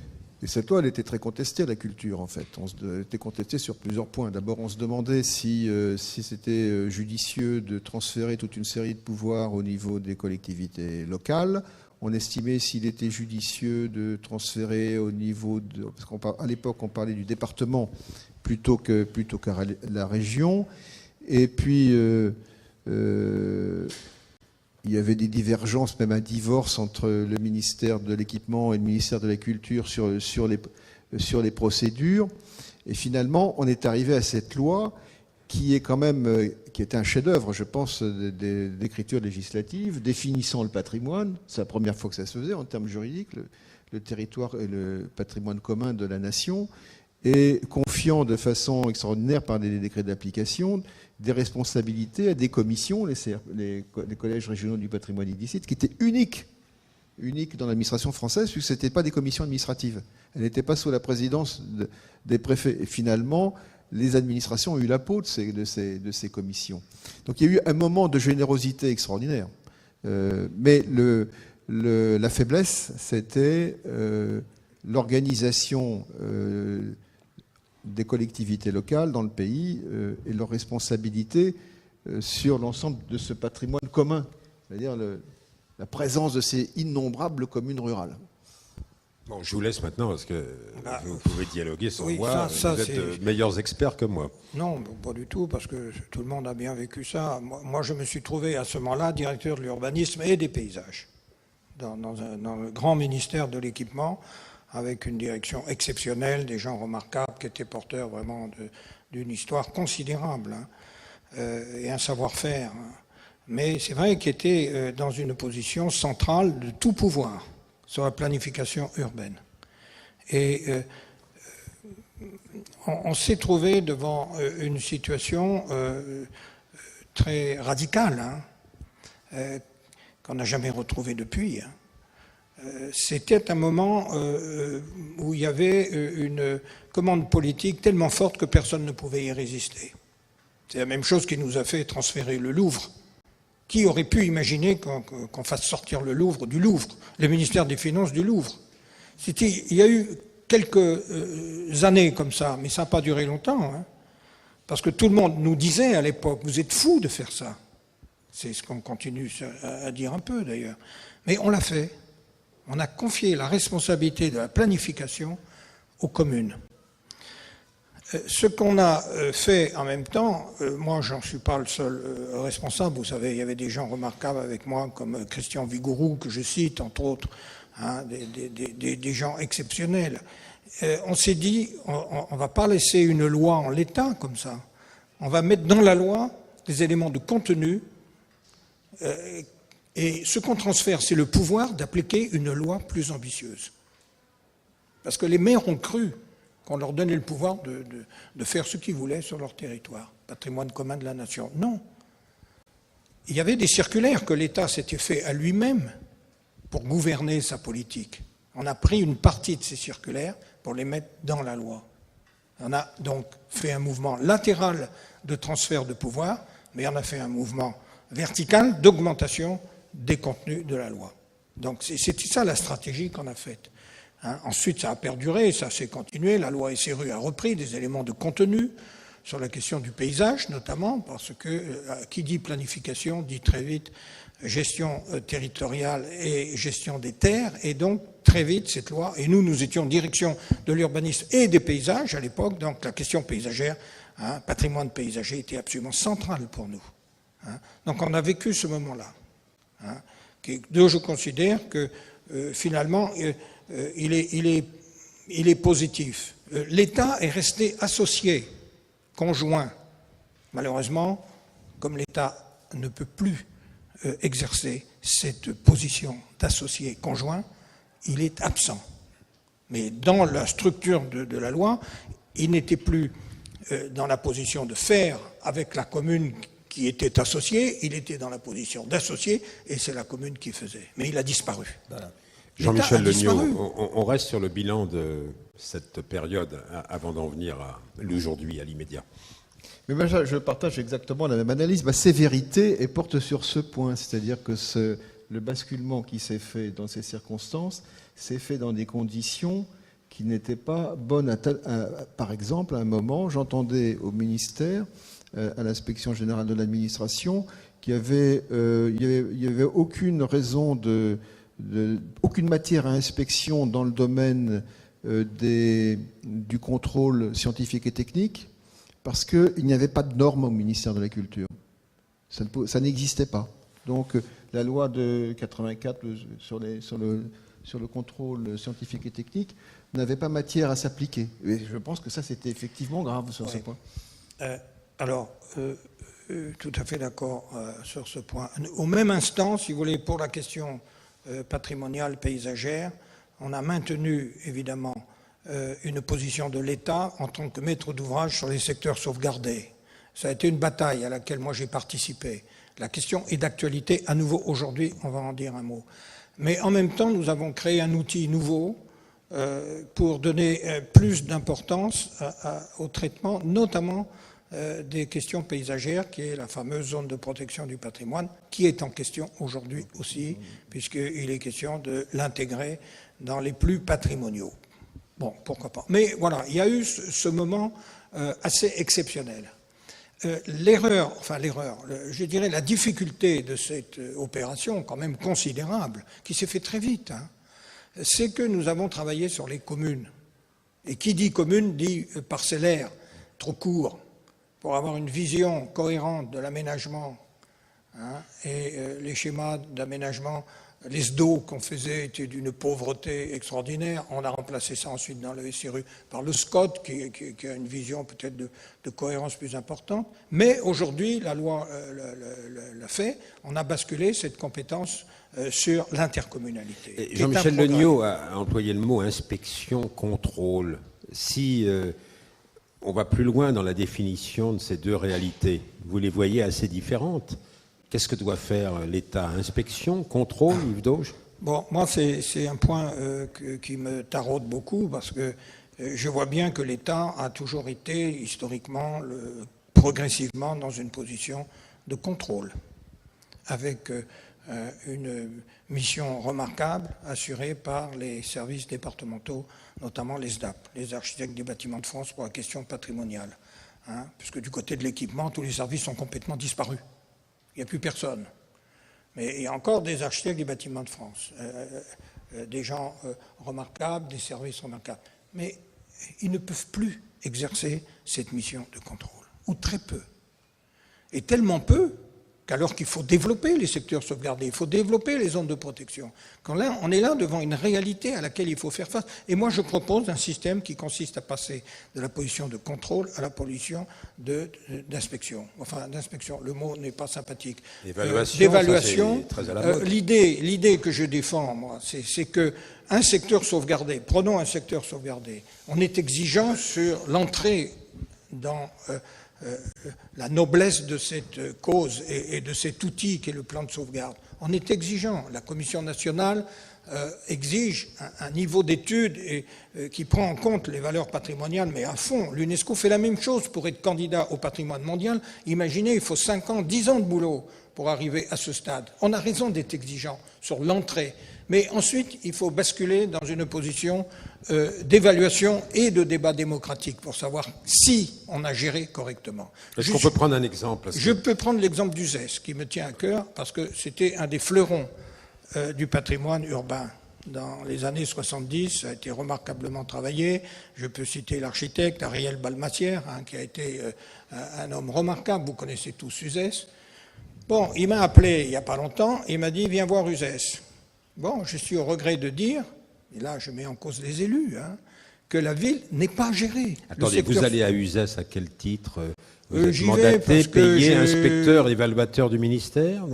Et cette loi, elle était très contestée à la culture, en fait. Elle était contestée sur plusieurs points. D'abord, on se demandait si c'était judicieux de transférer toute une série de pouvoirs au niveau des collectivités locales. On estimait s'il était judicieux de transférer au niveau de... Parce qu'à l'époque, on parlait du département plutôt qu'à la région. Et puis, il y avait des divergences, même un divorce entre le ministère de l'Équipement et le ministère de la Culture sur les procédures. Et finalement, on est arrivé à cette loi qui est quand même, qui est un chef-d'œuvre, je pense, d'écriture législative, définissant le patrimoine. C'est la première fois que ça se faisait en termes juridiques, le territoire et le patrimoine commun de la nation, et confiant de façon extraordinaire par des décrets d'application des responsabilités à des commissions, les collèges régionaux du patrimoine illicite, qui étaient uniques dans l'administration française, puisque ce n'étaient pas des commissions administratives. Elles n'étaient pas sous la présidence des préfets. Et finalement, les administrations ont eu la peau de ces commissions. Donc il y a eu un moment de générosité extraordinaire. Mais la faiblesse, c'était l'organisation des collectivités locales dans le pays et leur responsabilité sur l'ensemble de ce patrimoine commun, c'est-à-dire la présence de ces innombrables communes rurales.
Bon, je vous laisse maintenant parce que vous pouvez dialoguer sans
oui,
moi.
ça,
vous êtes meilleurs experts que moi.
Non, pas du tout, parce que tout le monde a bien vécu ça. Moi, je me suis trouvé à ce moment-là directeur de l'urbanisme et des paysages dans le grand ministère de l'Équipement, avec une direction exceptionnelle, des gens remarquables qui étaient porteurs vraiment d'une histoire considérable et un savoir-faire. Mais c'est vrai qu'ils étaient dans une position centrale de tout pouvoir sur la planification urbaine. Et on s'est trouvé devant une situation très radicale, qu'on n'a jamais retrouvée depuis. C'était un moment où il y avait une commande politique tellement forte que personne ne pouvait y résister. C'est la même chose qui nous a fait transférer le Louvre. Qui aurait pu imaginer qu'on fasse sortir le Louvre du Louvre, le ministère des Finances du Louvre? Il y a eu quelques années comme ça, mais ça n'a pas duré longtemps, parce que tout le monde nous disait à l'époque, vous êtes fous de faire ça. C'est ce qu'on continue à dire un peu d'ailleurs. Mais on l'a fait. On a confié la responsabilité de la planification aux communes. Ce qu'on a fait en même temps, moi j'en suis pas le seul responsable, vous savez, il y avait des gens remarquables avec moi comme Christian Vigourou, que je cite, entre autres, des gens exceptionnels. On s'est dit, on ne va pas laisser une loi en l'état comme ça. On va mettre dans la loi des éléments de contenu. Et ce qu'on transfère, c'est le pouvoir d'appliquer une loi plus ambitieuse. Parce que les maires ont cru qu'on leur donnait le pouvoir de faire ce qu'ils voulaient sur leur territoire, patrimoine commun de la nation. Non. Il y avait des circulaires que l'État s'était fait à lui-même pour gouverner sa politique. On a pris une partie de ces circulaires pour les mettre dans la loi. On a donc fait un mouvement latéral de transfert de pouvoir, mais on a fait un mouvement verticale d'augmentation des contenus de la loi. Donc c'est ça la stratégie qu'on a faite. Ensuite, ça a perduré, ça s'est continué. La loi SRU a repris des éléments de contenu sur la question du paysage, notamment, parce que qui dit planification dit très vite gestion territoriale et gestion des terres, et donc très vite cette loi, et nous étions en direction de l'urbanisme et des paysages à l'époque, donc la question paysagère, patrimoine paysager était absolument centrale pour nous. Donc on a vécu ce moment-là, dont je considère que finalement il est positif. L'État est resté associé, conjoint. Malheureusement, comme l'État ne peut plus exercer cette position d'associé conjoint, il est absent. Mais dans la structure de la loi, il n'était plus dans la position de faire avec la commune qui était associée, il était dans la position d'associé, et c'est la commune qui faisait. Mais il a disparu. Voilà.
Jean-Michel Legnaud, on reste sur le bilan de cette période avant d'en venir à l'aujourd'hui, à l'immédiat.
Mais moi, je partage exactement la même analyse. Ma sévérité et porte sur ce point, c'est-à-dire que le basculement qui s'est fait dans ces circonstances s'est fait dans des conditions qui n'étaient pas bonnes. Par exemple, à un moment, j'entendais au ministère, à l'inspection générale de l'administration, qu'il y avait aucune raison aucune matière à inspection dans le domaine du contrôle scientifique et technique, parce qu'il n'y avait pas de normes au ministère de la Culture. Ça n'existait pas. Donc la loi de 84 sur le contrôle scientifique et technique n'avait pas matière à s'appliquer. Et je pense que ça, c'était effectivement grave sur ce point.
Tout à fait d'accord sur ce point. Au même instant, si vous voulez, pour la question patrimoniale, paysagère, on a maintenu évidemment une position de l'État en tant que maître d'ouvrage sur les secteurs sauvegardés. Ça a été une bataille à laquelle moi j'ai participé. La question est d'actualité. À nouveau, aujourd'hui, on va en dire un mot. Mais en même temps, nous avons créé un outil nouveau pour donner plus d'importance au traitement, notamment des questions paysagères, qui est la fameuse zone de protection du patrimoine, qui est en question aujourd'hui aussi, puisqu'il est question de l'intégrer dans les plus patrimoniaux. Bon, pourquoi pas. Mais voilà, il y a eu ce moment assez exceptionnel. Je dirais la difficulté de cette opération, quand même considérable, qui s'est fait très vite, c'est que nous avons travaillé sur les communes. Et qui dit commune dit parcellaire, trop court, pour avoir une vision cohérente de l'aménagement. Et les schémas d'aménagement, les SDO qu'on faisait étaient d'une pauvreté extraordinaire. On a remplacé ça ensuite dans le SRU par le SCOT, qui a une vision peut-être de cohérence plus importante. Mais aujourd'hui, la loi l'a fait. On a basculé cette compétence sur l'intercommunalité.
Jean-Michel Legnaud a employé le mot inspection, contrôle. Si on va plus loin dans la définition de ces deux réalités, vous les voyez assez différentes. Qu'est-ce que doit faire l'État? Inspection, contrôle, Yves Dauge? Bon,
moi, c'est un point qui me taraude beaucoup, parce que je vois bien que l'État a toujours été, historiquement, progressivement, dans une position de contrôle, avec une mission remarquable assurée par les services départementaux, notamment les SDAP, les architectes des bâtiments de France pour la question patrimoniale. Puisque du côté de l'équipement, tous les services sont complètement disparus. Il n'y a plus personne. Mais il y a encore des architectes des bâtiments de France, des gens remarquables, des services remarquables. Mais ils ne peuvent plus exercer cette mission de contrôle, ou très peu. Et tellement peu qu'alors qu'il faut développer les secteurs sauvegardés, il faut développer les zones de protection. Quand là, on est là devant une réalité à laquelle il faut faire face. Et moi, je propose un système qui consiste à passer de la position de contrôle à la position d'inspection. Enfin, d'inspection, le mot n'est pas sympathique.
D'évaluation.
L'idée que je défends, moi, c'est qu'un secteur sauvegardé, prenons un secteur sauvegardé, on est exigeant sur l'entrée dans la noblesse de cette cause et de cet outil qu'est le plan de sauvegarde. On est exigeant. La Commission nationale exige un niveau d'étude qui prend en compte les valeurs patrimoniales, mais à fond. L'UNESCO fait la même chose pour être candidat au patrimoine mondial. Imaginez, il faut 5 ans, 10 ans de boulot pour arriver à ce stade. On a raison d'être exigeant sur l'entrée. Mais ensuite, il faut basculer dans une position d'évaluation et de débat démocratique pour savoir si on a géré correctement.
Est-ce qu'on peut prendre un exemple?
Je peux prendre l'exemple d'Uzès, qui me tient à cœur, parce que c'était un des fleurons du patrimoine urbain. Dans les années 70, ça a été remarquablement travaillé. Je peux citer l'architecte Ariel Balmatière, qui a été un homme remarquable. Vous connaissez tous Uzès. Bon, il m'a appelé il n'y a pas longtemps, il m'a dit « Viens voir Uzès ». Bon, je suis au regret de dire, et là je mets en cause les élus, que la ville n'est pas gérée.
Attendez, vous allez à Uzès à quel titre? Vous êtes
j'y
mandaté,
vais
payé, inspecteur, évaluateur du ministère?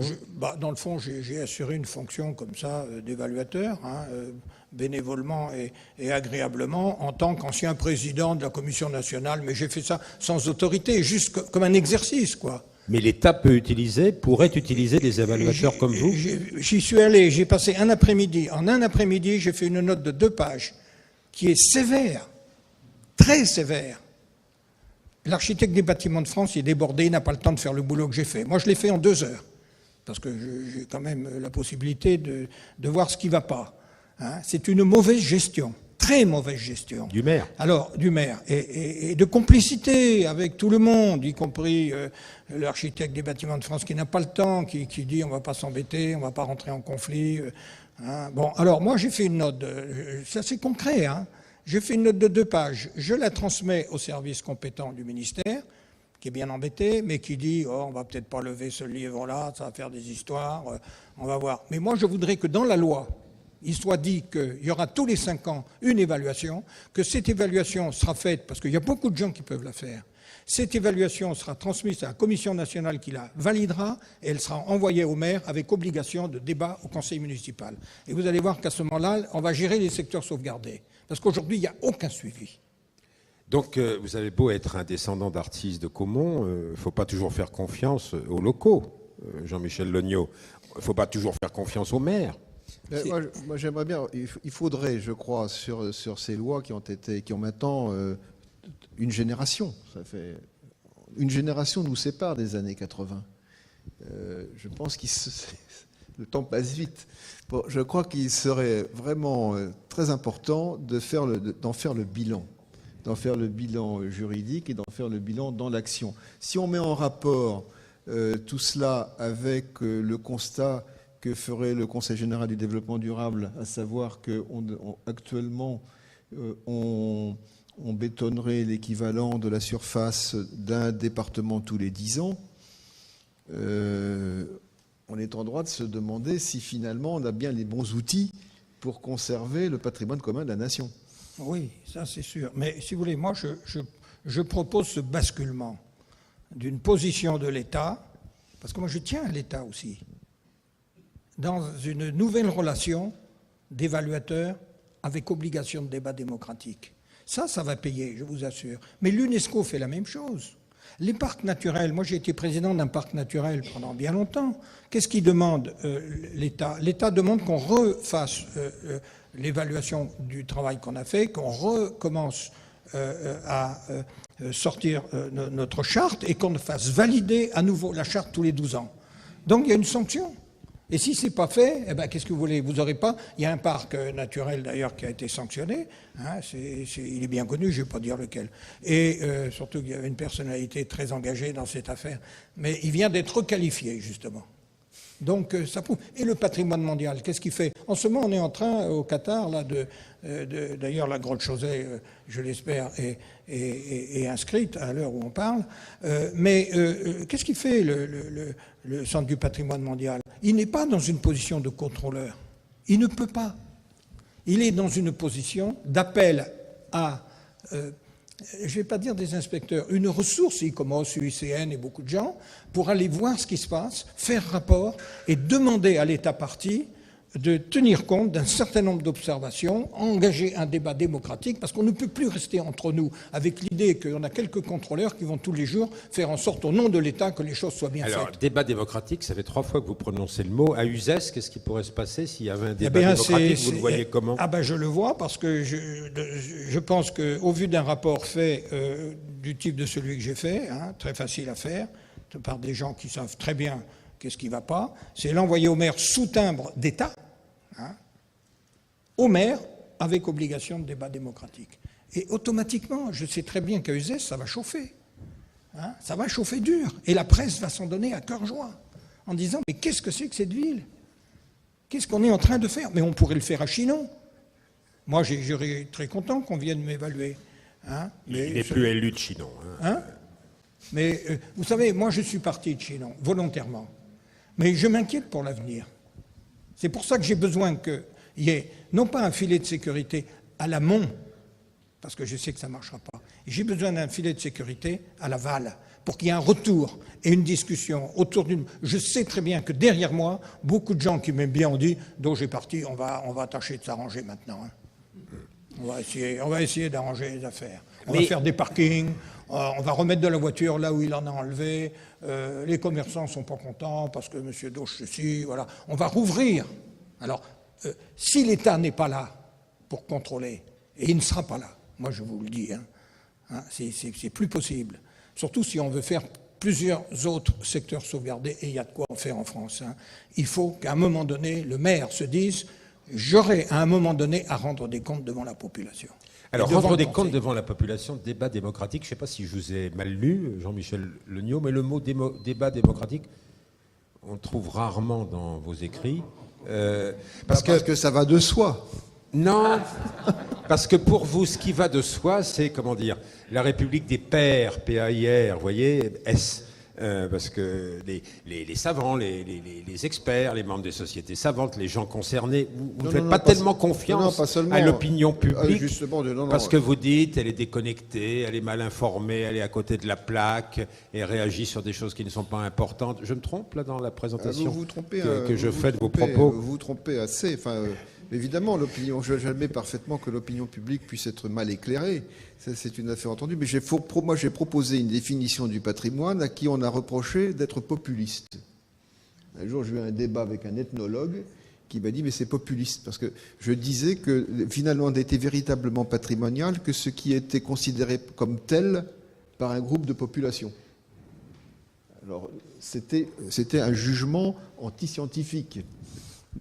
Dans le fond, j'ai assuré une fonction comme ça d'évaluateur, bénévolement et agréablement, en tant qu'ancien président de la Commission nationale, mais j'ai fait ça sans autorité, juste comme un exercice, quoi.
Mais l'État pourrait utiliser des évaluateurs comme vous?
J'y suis allé, j'ai passé un après-midi. En un après-midi, j'ai fait une note de 2 pages, qui est sévère, très sévère. L'architecte des bâtiments de France, il est débordé, il n'a pas le temps de faire le boulot que j'ai fait. Moi, je l'ai fait en 2 heures, parce que j'ai quand même la possibilité de voir ce qui ne va pas. C'est une mauvaise gestion, très mauvaise gestion.
Du maire?
Alors, du maire. Et de complicité avec tout le monde, y compris l'architecte des bâtiments de France qui n'a pas le temps, qui dit on ne va pas s'embêter, on ne va pas rentrer en conflit. Bon, alors moi j'ai fait une note, c'est assez concret, j'ai fait une note de 2 pages. Je la transmets au service compétent du ministère, qui est bien embêté, mais qui dit oh, on ne va peut-être pas lever ce livre-là, ça va faire des histoires, on va voir. Mais moi je voudrais que dans la loi, il soit dit qu'il y aura tous les 5 ans une évaluation, que cette évaluation sera faite, parce qu'il y a beaucoup de gens qui peuvent la faire, cette évaluation sera transmise à la Commission nationale qui la validera et elle sera envoyée au maire avec obligation de débat au conseil municipal. Et vous allez voir qu'à ce moment-là, on va gérer les secteurs sauvegardés. Parce qu'aujourd'hui, il n'y a aucun suivi.
Donc, vous avez beau être un descendant d'artistes de Caumont, il ne faut pas toujours faire confiance aux locaux, Jean-Michel Legnaud. Il ne faut pas toujours faire confiance aux maires.
Moi, j'aimerais bien. Il faudrait, je crois, sur ces lois qui ont maintenant une génération. Ça fait une génération nous sépare des années 80. Je pense que le temps passe vite. Bon, je crois qu'il serait vraiment très important d'en faire le bilan. D'en faire le bilan juridique et d'en faire le bilan dans l'action. Si on met en rapport tout cela avec le constat que ferait le Conseil général du développement durable, à savoir qu'actuellement, on bétonnerait l'équivalent de la surface d'un département tous les 10 ans, on est en droit de se demander si finalement on a bien les bons outils pour conserver le patrimoine commun de la nation.
Oui, ça c'est sûr. Mais si vous voulez, moi je propose ce basculement d'une position de l'État, parce que moi je tiens à l'État aussi, dans une nouvelle relation d'évaluateur avec obligation de débat démocratique. Ça va payer, je vous assure. Mais l'UNESCO fait la même chose. Les parcs naturels, moi j'ai été président d'un parc naturel pendant bien longtemps. Qu'est-ce qu'il demande l'État? L'État demande qu'on refasse l'évaluation du travail qu'on a fait, qu'on recommence à sortir notre charte et qu'on fasse valider à nouveau la charte tous les 12 ans. Donc il y a une sanction. Et si ce n'est pas fait, eh ben, qu'est-ce que vous voulez? Vous n'aurez pas. Il y a un parc naturel d'ailleurs qui a été sanctionné. Il est bien connu, je ne vais pas dire lequel. Et surtout qu'il y avait une personnalité très engagée dans cette affaire. Mais il vient d'être requalifié, justement. Donc ça prouve. Et le patrimoine mondial, qu'est-ce qu'il fait? En ce moment, on est en train, au Qatar, là, d'ailleurs, la grotte Chauset, je l'espère, est inscrite à l'heure où on parle. Mais qu'est-ce qu'il fait le Centre du patrimoine mondial? Il n'est pas dans une position de contrôleur. Il ne peut pas. Il est dans une position d'appel à, je ne vais pas dire des inspecteurs, une ressource, ICOMOS, UICN et beaucoup de gens, pour aller voir ce qui se passe, faire rapport et demander à l'État partie de tenir compte d'un certain nombre d'observations, engager un débat démocratique, parce qu'on ne peut plus rester entre nous avec l'idée qu'on a quelques contrôleurs qui vont tous les jours faire en sorte, au nom de l'État, que les choses soient bien faites.
Alors, débat démocratique, ça fait 3 fois que vous prononcez le mot. À Uzès, qu'est-ce qui pourrait se passer s'il y avait un débat démocratique? Vous le voyez comment?
Je le vois, parce que je pense qu'au vu d'un rapport fait du type de celui que j'ai fait, très facile à faire, par des gens qui savent très bien qu'est-ce qui ne va pas, c'est l'envoyer au maire sous timbre d'État, au maire, avec obligation de débat démocratique. Et automatiquement, je sais très bien qu'à Uzès, ça va chauffer. Ça va chauffer dur. Et la presse va s'en donner à cœur joie, en disant « Mais qu'est-ce que c'est que cette ville? Qu'est-ce qu'on est en train de faire ?» Mais on pourrait le faire à Chinon. Moi, je serais très content qu'on vienne m'évaluer.
Il n'est plus élu de Chinon.
Mais vous savez, moi, je suis parti de Chinon, volontairement. Mais je m'inquiète pour l'avenir. C'est pour ça que j'ai besoin qu'il y ait, non pas un filet de sécurité à l'amont, parce que je sais que ça ne marchera pas, j'ai besoin d'un filet de sécurité à l'aval, pour qu'il y ait un retour et une discussion autour d'une... Je sais très bien que derrière moi, beaucoup de gens qui m'aiment bien ont dit « Donc j'ai parti, on va tâcher de s'arranger maintenant. On va essayer d'arranger les affaires. On va faire des parkings, on va remettre de la voiture là où il en a enlevé, les commerçants ne sont pas contents parce que M. Dauche ceci, voilà. On va rouvrir. Alors, si l'État n'est pas là pour contrôler, et il ne sera pas là, moi je vous le dis, c'est plus possible. Surtout si on veut faire plusieurs autres secteurs sauvegardés, et il y a de quoi en faire en France. Il faut qu'à un moment donné, le maire se dise « J'aurai à un moment donné à rendre des comptes devant la population ».
Alors, rendre des comptes devant la population, débat démocratique, je ne sais pas si je vous ai mal lu, Jean-Michel Legnaud, mais le mot débat démocratique, on le trouve rarement dans vos écrits.
Parce que ça va de soi.
Non, parce que pour vous, ce qui va de soi, c'est, comment dire, la République des pairs, P-A-I-R, vous voyez, S. Parce que les savants, les experts, les membres des sociétés savantes, les gens concernés, vous ne faites pas tellement confiance à l'opinion publique, parce que vous dites elle est déconnectée, elle est mal informée, elle est à côté de la plaque, et réagit sur des choses qui ne sont pas importantes. Je me trompe là dans la présentation que je fais de vos propos?
Vous vous trompez assez. Évidemment, j'admets parfaitement que l'opinion publique puisse être mal éclairée. Ça, c'est une affaire entendue. Mais moi, j'ai proposé une définition du patrimoine à qui on a reproché d'être populiste. Un jour, j'ai eu un débat avec un ethnologue qui m'a dit « mais c'est populiste ». Parce que je disais que finalement, on n'était véritablement patrimonial que ce qui était considéré comme tel par un groupe de population. Alors, c'était un jugement anti-scientifique.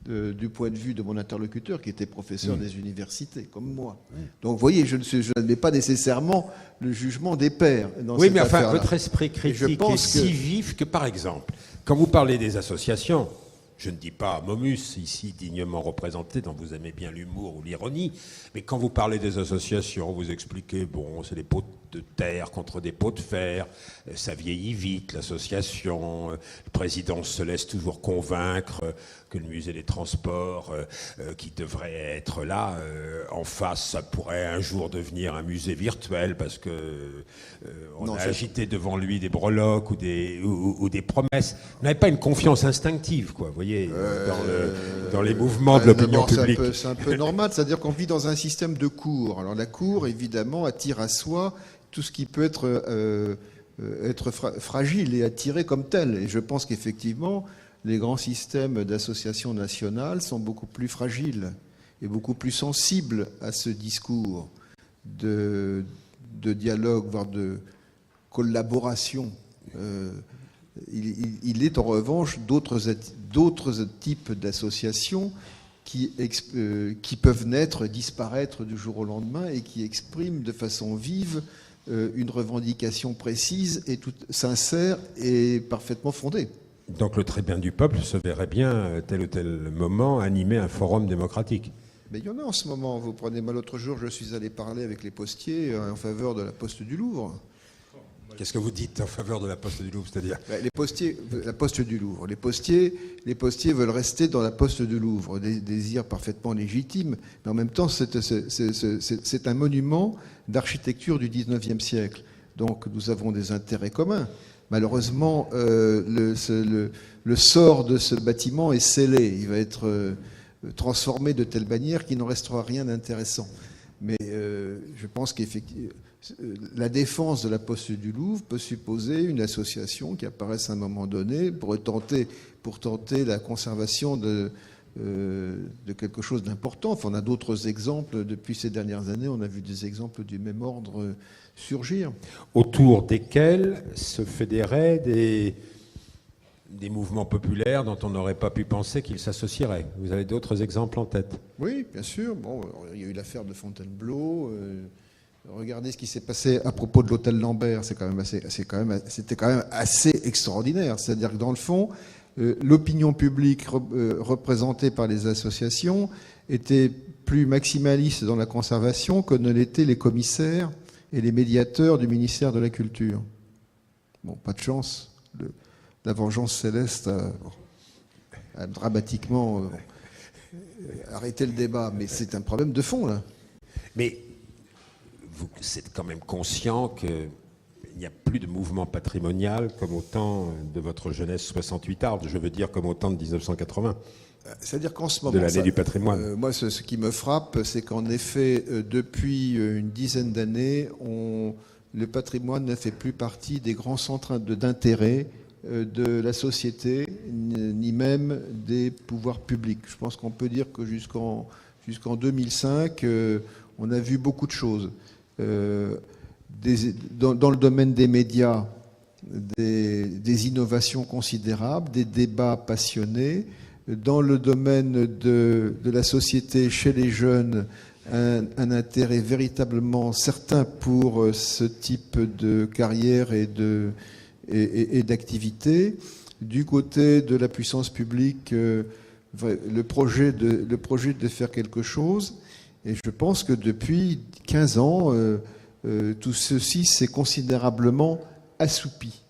Du point de vue de mon interlocuteur qui était professeur des universités, comme moi. Donc, vous voyez, je n'admets pas nécessairement le jugement des pairs dans cette affaire-là.
Oui, mais votre esprit critique est si vif que, par exemple, quand vous parlez des associations, je ne dis pas Momus, ici dignement représenté, dont vous aimez bien l'humour ou l'ironie, mais quand vous parlez des associations, vous expliquez, bon, c'est des pots de terre contre des pots de fer, ça vieillit vite, l'association, le président se laisse toujours convaincre que le musée des transports, qui devrait être là, en face, ça pourrait un jour devenir un musée virtuel, parce que on a agité devant lui des breloques ou des promesses. Vous n'avez pas une confiance instinctive, quoi, vous voyez, dans les mouvements de l'opinion publique.
C'est un peu normal, c'est-à-dire qu'on vit dans un système de cour. Alors la cour, évidemment, attire à soi tout ce qui peut être fragile et attiré comme tel. Et je pense qu'effectivement, les grands systèmes d'associations nationales sont beaucoup plus fragiles et beaucoup plus sensibles à ce discours de dialogue, voire de collaboration. Il est en revanche d'autres types d'associations qui peuvent naître, disparaître du jour au lendemain et qui expriment de façon vive une revendication précise et toute sincère et parfaitement fondée.
Donc le tribun du peuple se verrait bien, tel ou tel moment, animer un forum démocratique.
Mais il y en a en ce moment. Vous prenez mal, l'autre jour, je suis allé parler avec les postiers en faveur de la Poste du Louvre.
Qu'est-ce que vous dites en faveur de la Poste du Louvre, c'est-à-dire?
Les postiers, la Poste du Louvre. Les postiers veulent rester dans la Poste du Louvre, des désirs parfaitement légitimes, mais en même temps, c'est un monument d'architecture du XIXe siècle. Donc, nous avons des intérêts communs. Malheureusement, le sort de ce bâtiment est scellé. Il va être transformé de telle manière qu'il n'en restera rien d'intéressant. Mais je pense qu'effectivement, la défense de la Poste du Louvre peut supposer une association qui apparaisse à un moment donné pour tenter la conservation de quelque chose d'important. Enfin, on a d'autres exemples depuis ces dernières années. On a vu des exemples du même ordre surgir.
Autour desquels se fédéraient des mouvements populaires dont on n'aurait pas pu penser qu'ils s'associeraient. Vous avez d'autres exemples en tête?
Oui, bien sûr. Bon, il y a eu l'affaire de Fontainebleau. Regardez ce qui s'est passé à propos de l'hôtel Lambert. C'était quand même assez extraordinaire. C'est-à-dire que dans le fond, l'opinion publique représentée par les associations était plus maximaliste dans la conservation que ne l'étaient les commissaires et les médiateurs du ministère de la Culture. Bon, pas de chance. La vengeance céleste a dramatiquement arrêté le débat. Mais c'est un problème de fond, là.
Mais vous êtes quand même conscient qu'il n'y a plus de mouvement patrimonial comme au temps de votre jeunesse 68 arde, je veux dire comme au temps de 1980.
C'est-à-dire qu'en ce moment...
De l'année du patrimoine.
Moi, ce qui me frappe, c'est qu'en effet, depuis une dizaine d'années, le patrimoine ne fait plus partie des grands centres d'intérêt de la société, ni même des pouvoirs publics. Je pense qu'on peut dire que jusqu'en 2005, on a vu beaucoup de choses. Dans le domaine des médias, des innovations considérables, des débats passionnés. Dans le domaine de la société, chez les jeunes, un intérêt véritablement certain pour ce type de carrière et d'activité. Du côté de la puissance publique, le projet de faire quelque chose. Et je pense que depuis 15 ans, tout ceci s'est considérablement assoupi.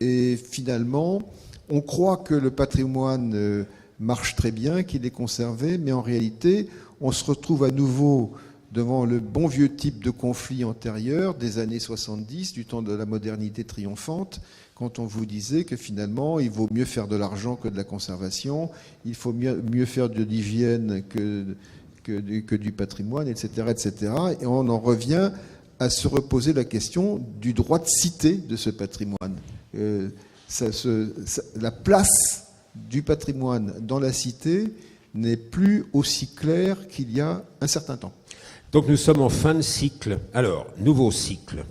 Et finalement, on croit que le patrimoine marche très bien, qu'il est conservé, mais en réalité, on se retrouve à nouveau devant le bon vieux type de conflit antérieur des années 70, du temps de la modernité triomphante, quand on vous disait que finalement, il vaut mieux faire de l'argent que de la conservation, il faut mieux faire de l'hygiène que du patrimoine, etc., etc. Et on en revient à se reposer la question du droit de cité de ce patrimoine. La place du patrimoine dans la cité n'est plus aussi claire qu'il y a un certain temps.
Donc nous sommes en fin de cycle. Alors, nouveau cycle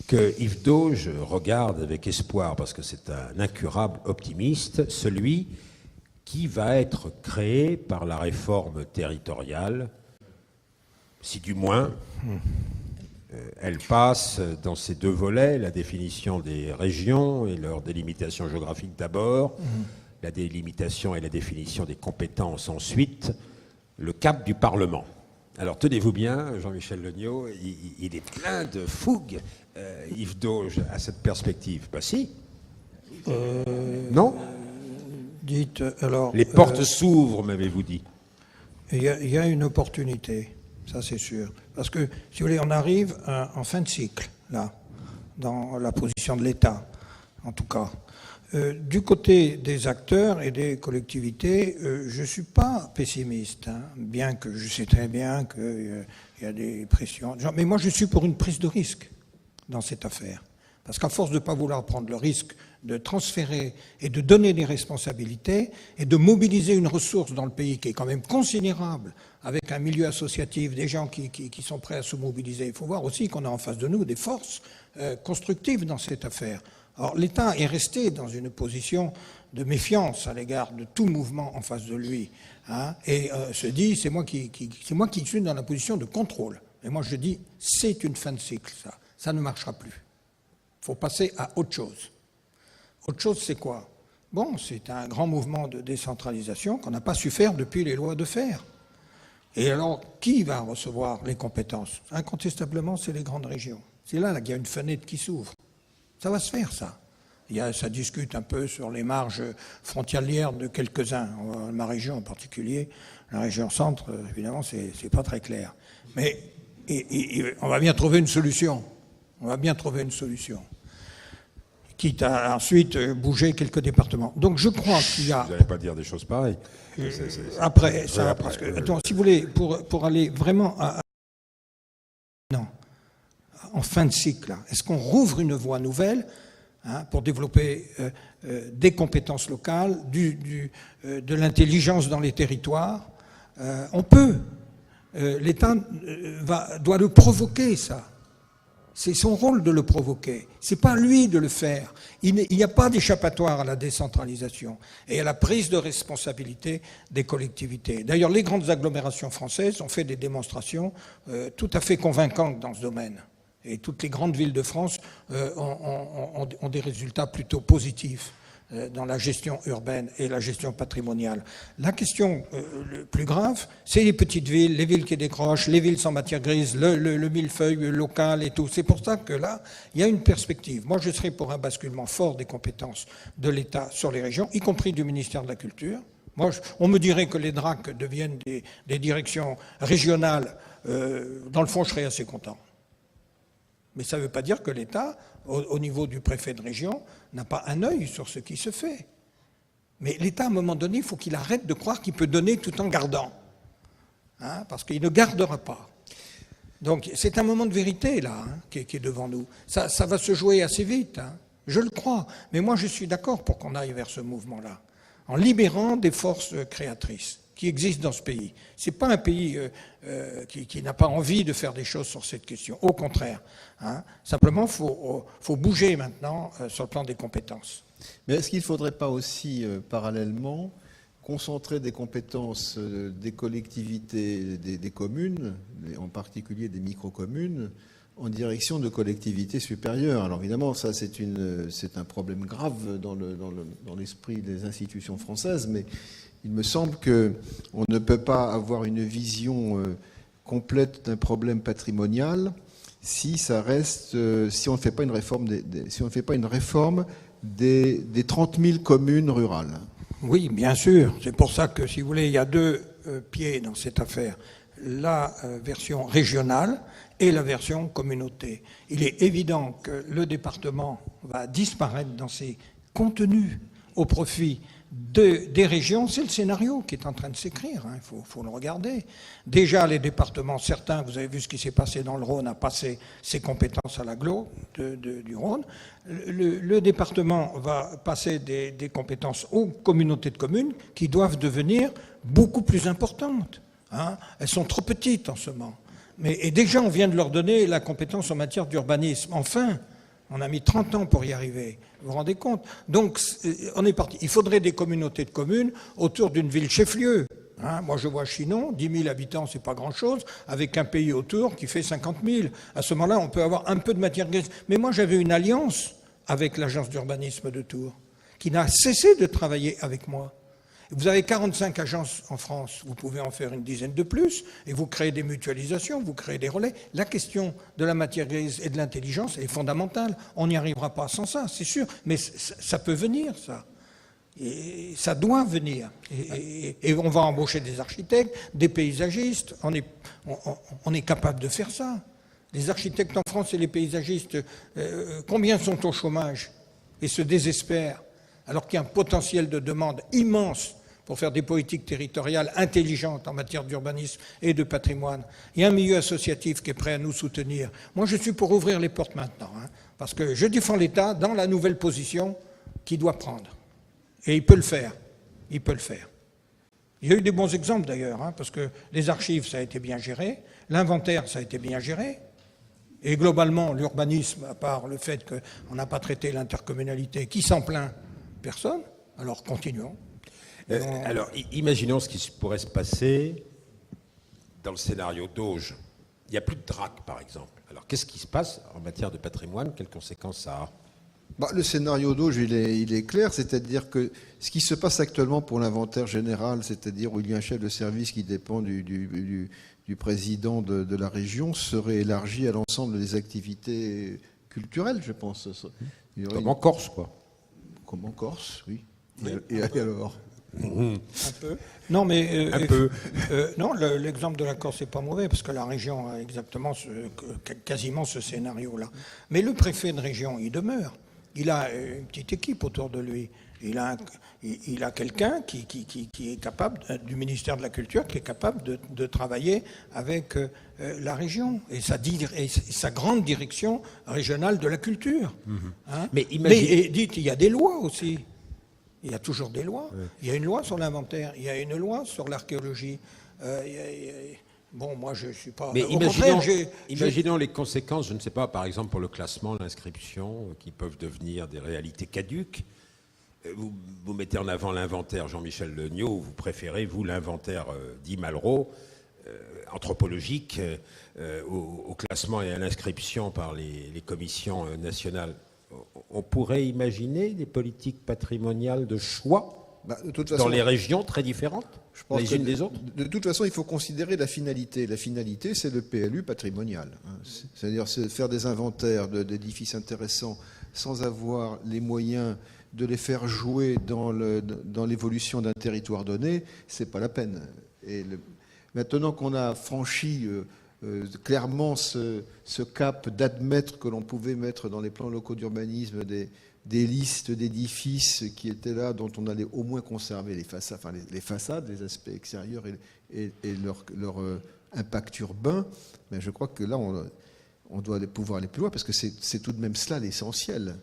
que Yves Dauge regarde avec espoir, parce que c'est un incurable optimiste, celui qui va être créé par la réforme territoriale, si du moins elle passe dans ces deux volets, la définition des régions et leur délimitation géographique d'abord, la délimitation et la définition des compétences ensuite, le cap du Parlement. Alors tenez-vous bien, Jean-Michel Legnaud, il est plein de fougue, Yves Dauge, à cette perspective. Bah si. Non.
Dites, alors...
Les portes s'ouvrent, m'avez-vous dit.
Il y a une opportunité, ça c'est sûr. Parce que, si vous voulez, on arrive en fin de cycle, là, dans la position de l'État, en tout cas. Du côté des acteurs et des collectivités, je ne suis pas pessimiste, hein, bien que je sais très bien qu'il y a des pressions. Mais moi, je suis pour une prise de risque dans cette affaire. Parce qu'à force de ne pas vouloir prendre le risque de transférer et de donner des responsabilités et de mobiliser une ressource dans le pays qui est quand même considérable, avec un milieu associatif, des gens qui sont prêts à se mobiliser. Il faut voir aussi qu'on a en face de nous des forces constructives dans cette affaire. Alors l'État est resté dans une position de méfiance à l'égard de tout mouvement en face de lui, hein, et se dit c'est moi qui suis dans la position de contrôle. Et moi je dis c'est une fin de cycle, ça ne marchera plus. Il faut passer à autre chose. Autre chose, c'est quoi? Bon, c'est un grand mouvement de décentralisation qu'on n'a pas su faire depuis les lois de fer. Et alors, qui va recevoir les compétences? Incontestablement, c'est les grandes régions. C'est là qu'il y a une fenêtre qui s'ouvre. Ça va se faire, ça. Ça discute un peu sur les marges frontalières de quelques-uns. Ma région en particulier, la région centre, évidemment, c'est pas très clair. Mais on va bien trouver une solution. On va bien trouver une solution. quitte à ensuite bouger quelques départements. Donc je crois qu'il y a...
Vous n'allez pas dire des choses pareilles.
Après, ça,
après,
parce que, attends, si vous voulez, pour aller vraiment non, en fin de cycle, là, est-ce qu'on rouvre une voie nouvelle pour développer des compétences locales, de l'intelligence dans les territoires? On peut. L'État doit le provoquer, ça. C'est son rôle de le provoquer. C'est pas lui de le faire. Il n'y a pas d'échappatoire à la décentralisation et à la prise de responsabilité des collectivités. D'ailleurs, les grandes agglomérations françaises ont fait des démonstrations tout à fait convaincantes dans ce domaine. Et toutes les grandes villes de France ont des résultats plutôt positifs dans la gestion urbaine et la gestion patrimoniale. La question le plus grave, c'est les petites villes, les villes qui décrochent, les villes sans matière grise, le millefeuille local et tout. C'est pour ça que là, il y a une perspective. Moi, je serais pour un basculement fort des compétences de l'État sur les régions, y compris du ministère de la Culture. Moi, on me dirait que les DRAC deviennent des directions régionales. Dans le fond, je serais assez content. Mais ça ne veut pas dire que l'État, au niveau du préfet de région, n'a pas un œil sur ce qui se fait. Mais l'État, à un moment donné, il faut qu'il arrête de croire qu'il peut donner tout en gardant. Parce qu'il ne gardera pas. Donc c'est un moment de vérité, là, qui est devant nous. Ça va se jouer assez vite, je le crois. Mais moi, je suis d'accord pour qu'on aille vers ce mouvement-là, en libérant des forces créatrices qui existent dans ce pays. Ce n'est pas un pays qui n'a pas envie de faire des choses sur cette question. Au contraire. Simplement, il faut bouger maintenant sur le plan des compétences.
Mais est-ce qu'il ne faudrait pas aussi, parallèlement, concentrer des compétences des collectivités, des communes, en particulier des micro-communes, en direction de collectivités supérieures? Alors évidemment, ça c'est un problème grave dans l'esprit des institutions françaises, mais il me semble qu'on ne peut pas avoir une vision complète d'un problème patrimonial si on ne fait pas une réforme des 30 000 communes rurales.
Oui, bien sûr. C'est pour ça que, si vous voulez, il y a deux pieds dans cette affaire. La version régionale et la version communauté. Il est évident que le département va disparaître dans ses contenus au profit des régions. C'est le scénario qui est en train de s'écrire, il faut le regarder. Déjà, les départements, certains, vous avez vu ce qui s'est passé dans le Rhône, a passé ses compétences à l'agglo du Rhône. Le département va passer des compétences aux communautés de communes qui doivent devenir beaucoup plus importantes. Elles sont trop petites en ce moment. Et déjà, on vient de leur donner la compétence en matière d'urbanisme. Enfin, on a mis 30 ans pour y arriver. Vous vous rendez compte? Donc, on est parti. Il faudrait des communautés de communes autour d'une ville chef-lieu. Moi, je vois Chinon, 10 000 habitants, c'est pas grand-chose, avec un pays autour qui fait 50 000. À ce moment-là, on peut avoir un peu de matière grise. Mais moi, j'avais une alliance avec l'agence d'urbanisme de Tours, qui n'a cessé de travailler avec moi. Vous avez 45 agences en France, vous pouvez en faire une dizaine de plus, et vous créez des mutualisations, vous créez des relais. La question de la matière grise et de l'intelligence est fondamentale. On n'y arrivera pas sans ça, c'est sûr, mais ça peut venir, ça. Et ça doit venir. Et on va embaucher des architectes, des paysagistes, on est capable de faire ça. Les architectes en France et les paysagistes, combien sont au chômage et se désespèrent, alors qu'il y a un potentiel de demande immense pour faire des politiques territoriales intelligentes en matière d'urbanisme et de patrimoine. Il y a un milieu associatif qui est prêt à nous soutenir. Moi, je suis pour ouvrir les portes maintenant, parce que je défends l'État dans la nouvelle position qu'il doit prendre. Et il peut le faire. Il peut le faire. Il y a eu des bons exemples d'ailleurs, parce que les archives, ça a été bien géré, l'inventaire, ça a été bien géré, et globalement, l'urbanisme, à part le fait qu'on n'a pas traité l'intercommunalité, qui s'en plaint? Personne. Alors continuons.
Alors, imaginons ce qui pourrait se passer dans le scénario d'Auge. Il n'y a plus de DRAC, par exemple. Alors, qu'est-ce qui se passe en matière de patrimoine? Quelles conséquences ça a?
Le scénario d'Auge, il est clair, c'est-à-dire que ce qui se passe actuellement pour l'inventaire général, c'est-à-dire où il y a un chef de service qui dépend du président de la région, serait élargi à l'ensemble des activités culturelles, je pense.
Comme en Corse, quoi.
Comme en Corse, oui. Et alors
Un peu. Non, mais
un peu.
Non, l'exemple de la Corse n'est pas mauvais parce que la région a exactement quasiment ce scénario-là. Mais le préfet de région, il demeure. il a une petite équipe autour de lui. Il a quelqu'un qui est capable, du ministère de la Culture, qui est capable de travailler avec la région et sa grande direction régionale de la culture. Hein. Mais dites, il y a des lois aussi. Il y a toujours des lois. Oui. Il y a une loi sur l'inventaire, il y a une loi sur l'archéologie. Bon, moi, je ne suis pas...
Mais imaginons les conséquences, je ne sais pas, par exemple, pour le classement, l'inscription, qui peuvent devenir des réalités caduques. Vous mettez en avant l'inventaire Jean-Michel Legnaud, vous préférez, vous, l'inventaire dit Malraux, anthropologique, au classement et à l'inscription par les commissions nationales. On pourrait imaginer des politiques patrimoniales de choix de toute façon, dans les régions très différentes, je pense les unes des autres.
De toute façon, il faut considérer la finalité. La finalité, c'est le PLU patrimonial. C'est-à-dire faire des inventaires d'édifices intéressants sans avoir les moyens de les faire jouer dans l'évolution d'un territoire donné, c'est pas la peine. Maintenant qu'on a franchi clairement ce cap d'admettre que l'on pouvait mettre dans les plans locaux d'urbanisme des listes d'édifices qui étaient là, dont on allait au moins conserver les façades, les aspects extérieurs et leur impact urbain, mais je crois que là, on doit pouvoir aller plus loin, parce que c'est tout de même cela l'essentiel.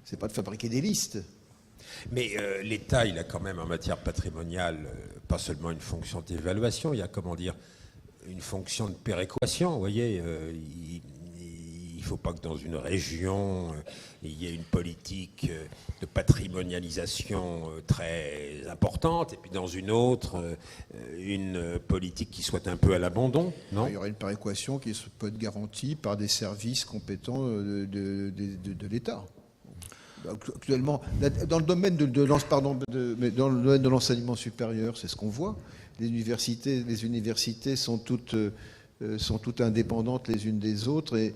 C'est pas de fabriquer des listes.
Mais l'État, il a quand même en matière patrimoniale, pas seulement une fonction d'évaluation, il y a, comment dire, une fonction de péréquation. Vous voyez, il ne faut pas que dans une région, il y ait une politique de patrimonialisation très importante, et puis dans une autre, une politique qui soit un peu à l'abandon, non ?
Il y aura une péréquation qui peut être garantie par des services compétents de l'État. Actuellement, dans le domaine de l'enseignement supérieur, c'est ce qu'on voit. Les universités sont toutes indépendantes les unes des autres et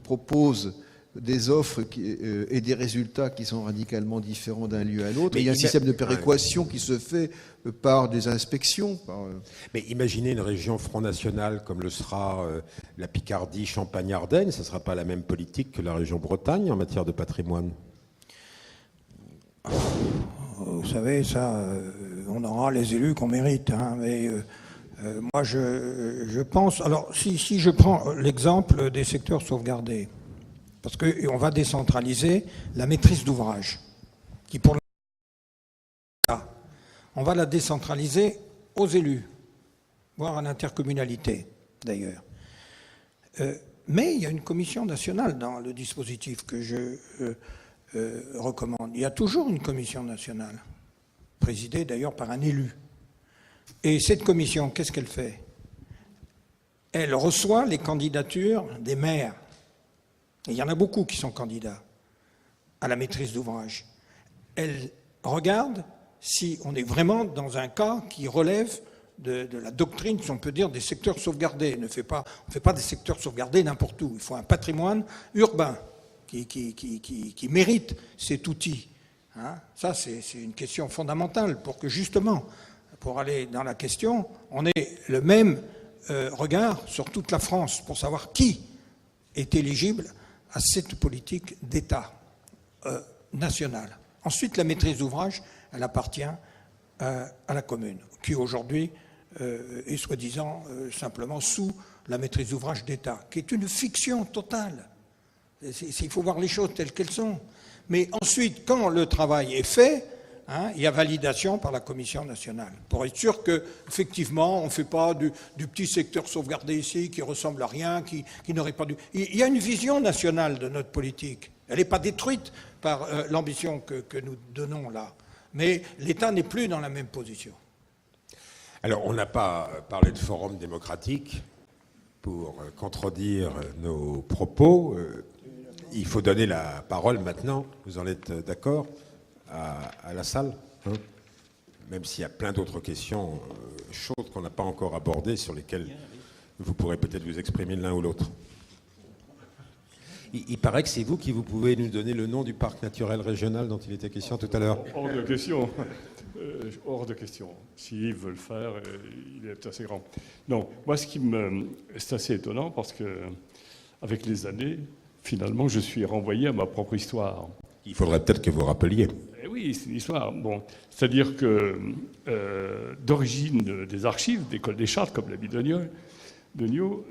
proposent des offres et des résultats qui sont radicalement différents d'un lieu à l'autre. Il y a un système de péréquation qui se fait par des inspections.
Mais imaginez une région Front National comme le sera la Picardie, Champagne-Ardenne, ça ne sera pas la même politique que la région Bretagne en matière de patrimoine.
Vous savez, ça, on aura les élus qu'on mérite, hein, mais moi je pense... Alors, si je prends l'exemple des secteurs sauvegardés, parce qu'on va décentraliser la maîtrise d'ouvrage, qui pour l'instant, on va la décentraliser aux élus, voire à l'intercommunalité d'ailleurs. Mais il y a une commission nationale dans le dispositif que je recommande. Il y a toujours une commission nationale, présidée d'ailleurs par un élu. Et cette commission, qu'est-ce qu'elle fait ? Elle reçoit les candidatures des maires. Et il y en a beaucoup qui sont candidats à la maîtrise d'ouvrage. Elle regarde si on est vraiment dans un cas qui relève de la doctrine, si on peut dire, des secteurs sauvegardés. On ne fait pas des secteurs sauvegardés n'importe où. Il faut un patrimoine urbain qui mérite cet outil. Hein, ça, c'est une question fondamentale pour que, justement, pour aller dans la question, on ait le même regard sur toute la France pour savoir qui est éligible à cette politique d'État nationale. Ensuite, la maîtrise d'ouvrage, elle appartient à la commune, qui aujourd'hui est soi-disant simplement sous la maîtrise d'ouvrage d'État, qui est une fiction totale. Il faut voir les choses telles qu'elles sont. Mais ensuite, quand le travail est fait, hein, il y a validation par la Commission nationale, pour être sûr qu'effectivement, on ne fait pas du petit secteur sauvegardé ici qui ressemble à rien, qui n'aurait pas dû... Il y a une vision nationale de notre politique. Elle n'est pas détruite par l'ambition que nous donnons là. Mais l'État n'est plus dans la même position.
Alors, on n'a pas parlé de forum démocratique pour contredire nos propos. Il faut donner la parole maintenant, vous en êtes d'accord, à la salle, hein, même s'il y a plein d'autres questions chaudes qu'on n'a pas encore abordées, sur lesquelles vous pourrez peut-être vous exprimer l'un ou l'autre. Il paraît que c'est vous qui vous pouvez nous donner le nom du parc naturel régional dont il était question tout à l'heure.
Hors de question. Hors de question. S'ils veulent le faire, il est assez grand. Non, moi, c'est assez étonnant parce que, avec les années, finalement, je suis renvoyé à ma propre histoire.
Il faudrait peut-être que vous rappeliez.
Eh oui, c'est une histoire. Bon, c'est-à-dire que d'origine des archives, d'école des chartes, comme l'a dit Degnaud,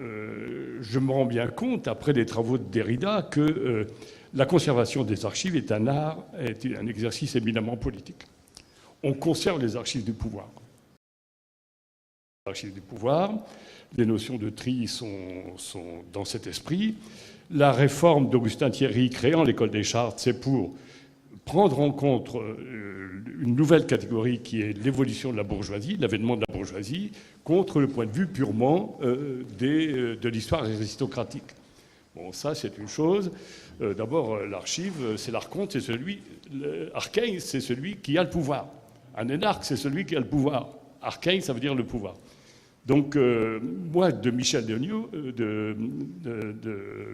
je me rends bien compte, après les travaux de Derrida, que la conservation des archives est un art, est un exercice éminemment politique. On conserve les archives du pouvoir. Les archives du pouvoir, les notions de tri sont dans cet esprit. La réforme d'Augustin Thierry créant l'école des chartes, c'est pour prendre en compte une nouvelle catégorie qui est l'évolution de la bourgeoisie, l'avènement de la bourgeoisie, contre le point de vue purement de l'histoire aristocratique. Bon, ça, c'est une chose. D'abord, l'archive, c'est l'archonte, Archein, c'est celui qui a le pouvoir. Un énarque, c'est celui qui a le pouvoir. Archein, ça veut dire le pouvoir. Donc, moi, de Michel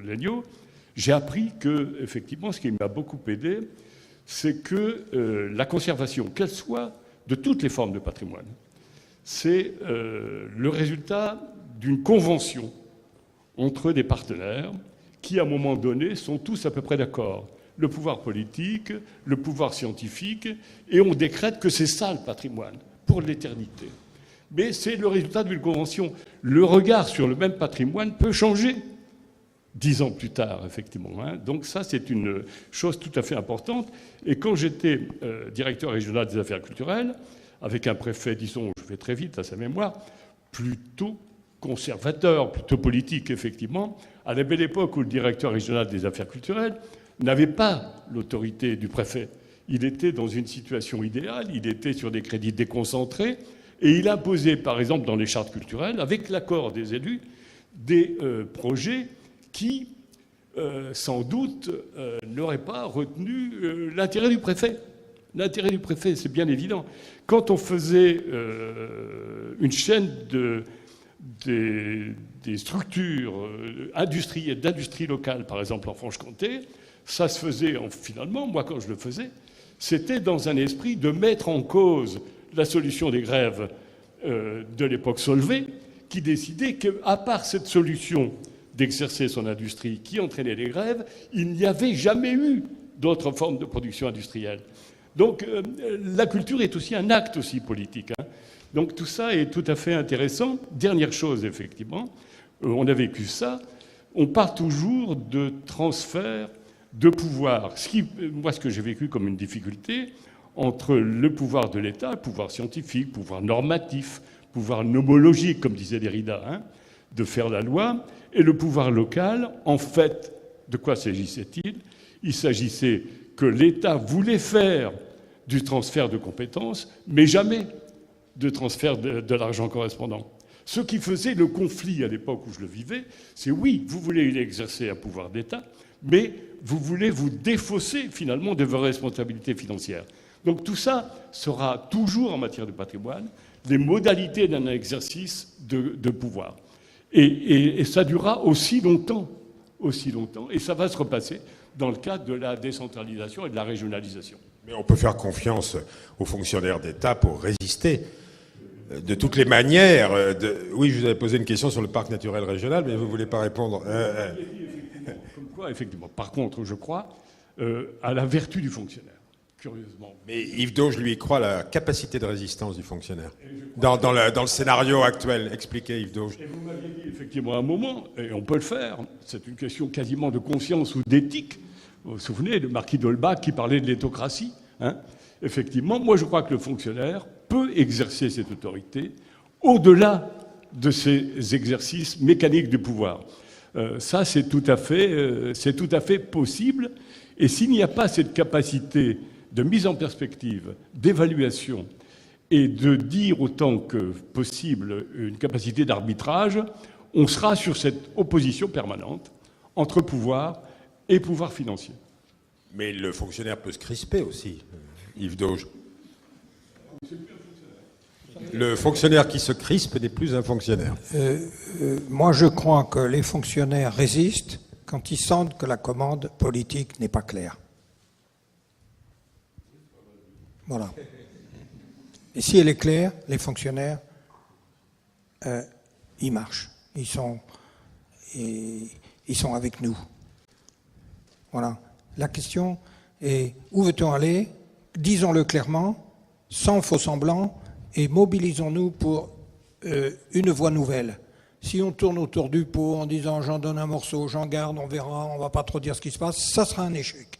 Legnaud, j'ai appris que, effectivement, ce qui m'a beaucoup aidé, c'est que la conservation, qu'elle soit de toutes les formes de patrimoine, c'est le résultat d'une convention entre des partenaires qui, à un moment donné, sont tous à peu près d'accord. Le pouvoir politique, le pouvoir scientifique, et on décrète que c'est ça le patrimoine, pour l'éternité. Mais c'est le résultat d'une convention. Le regard sur le même patrimoine peut changer 10 ans plus tard, effectivement. Donc ça, c'est une chose tout à fait importante. Et quand j'étais directeur régional des affaires culturelles, avec un préfet, disons, je vais très vite à sa mémoire, plutôt conservateur, plutôt politique, effectivement, à la belle époque où le directeur régional des affaires culturelles n'avait pas l'autorité du préfet. Il était dans une situation idéale, il était sur des crédits déconcentrés, et il imposait, par exemple, dans les chartes culturelles, avec l'accord des élus, des projets qui, sans doute, n'auraient pas retenu l'intérêt du préfet. L'intérêt du préfet, c'est bien évident. Quand on faisait une chaîne des structures industrielles, d'industrie locale, par exemple en Franche-Comté, ça se faisait, finalement, moi quand je le faisais, c'était dans un esprit de mettre en cause la solution des grèves de l'époque Solvay, qui décidait qu'à part cette solution d'exercer son industrie qui entraînait les grèves, il n'y avait jamais eu d'autres formes de production industrielle. Donc la culture est aussi un acte aussi politique. Donc tout ça est tout à fait intéressant. Dernière chose, effectivement, on a vécu ça, on parle toujours de transfert de pouvoir. Moi, ce que j'ai vécu comme une difficulté entre le pouvoir de l'État, le pouvoir scientifique, le pouvoir normatif, le pouvoir nomologique, comme disait Derrida, de faire la loi, et le pouvoir local, en fait, de quoi s'agissait-il ? Il s'agissait que l'État voulait faire du transfert de compétences, mais jamais de transfert de l'argent correspondant. Ce qui faisait le conflit à l'époque où je le vivais, c'est oui, vous voulez exercer un pouvoir d'État, mais vous voulez vous défausser finalement de vos responsabilités financières. Donc tout ça sera toujours en matière de patrimoine les modalités d'un exercice de pouvoir. Et ça durera aussi longtemps, et ça va se repasser dans le cadre de la décentralisation et de la régionalisation.
Mais on peut faire confiance aux fonctionnaires d'État pour résister. De toutes les manières, oui, je vous avais posé une question sur le parc naturel régional, mais vous ne voulez pas répondre.
Comme quoi, effectivement. Par contre, je crois à la vertu du fonctionnaire, curieusement.
Mais Yves Dauge, lui, croit à la capacité de résistance du fonctionnaire. Dans le scénario actuel, expliquez, Yves Dauge.
Et vous m'aviez dit, effectivement, à un moment, et on peut le faire, c'est une question quasiment de conscience ou d'éthique. Vous vous souvenez, le marquis d'Holbach qui parlait de l'étocratie. Effectivement, moi, je crois que le fonctionnaire peut exercer cette autorité au-delà de ces exercices mécaniques du pouvoir. Ça, c'est tout à fait possible. Et s'il n'y a pas cette capacité de mise en perspective, d'évaluation, et de dire autant que possible une capacité d'arbitrage, on sera sur cette opposition permanente entre pouvoir et pouvoir financier.
Mais le fonctionnaire peut se crisper aussi, Yves Dauge. Le fonctionnaire qui se crispe n'est plus un fonctionnaire.
Moi, je crois que les fonctionnaires résistent quand ils sentent que la commande politique n'est pas claire. Voilà. Et si elle est claire, les fonctionnaires, ils marchent. Ils sont avec nous. Voilà. La question est où veut-on aller? Disons-le clairement, sans faux semblant, et mobilisons-nous pour une voie nouvelle. Si on tourne autour du pot en disant j'en donne un morceau, j'en garde, on verra, on ne va pas trop dire ce qui se passe, ça sera un échec.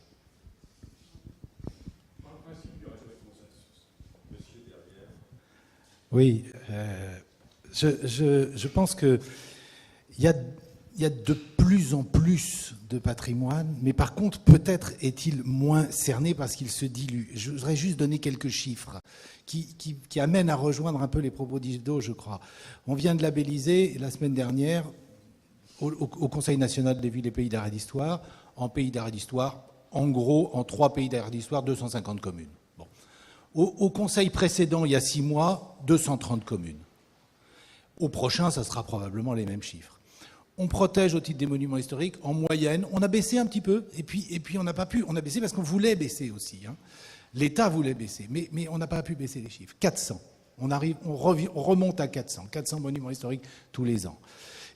Oui, je pense qu'il y a de plus en plus de patrimoine, mais par contre, peut-être est-il moins cerné parce qu'il se dilue. Je voudrais juste donner quelques chiffres qui amènent à rejoindre un peu les propos d'Ido, je crois. On vient de labelliser la semaine dernière au Conseil national des villes et pays d'art et d'histoire, en pays d'art et d'histoire, en gros, en 3 pays d'art et d'histoire, 250 communes. Bon. Au Conseil précédent, il y a 6 mois, 230 communes. Au prochain, ça sera probablement les mêmes chiffres. On protège au titre des monuments historiques, en moyenne, on a baissé un petit peu, et puis on n'a pas pu, on a baissé parce qu'on voulait baisser aussi. Hein. L'État voulait baisser, mais on n'a pas pu baisser les chiffres. 400. On remonte à 400 monuments historiques tous les ans.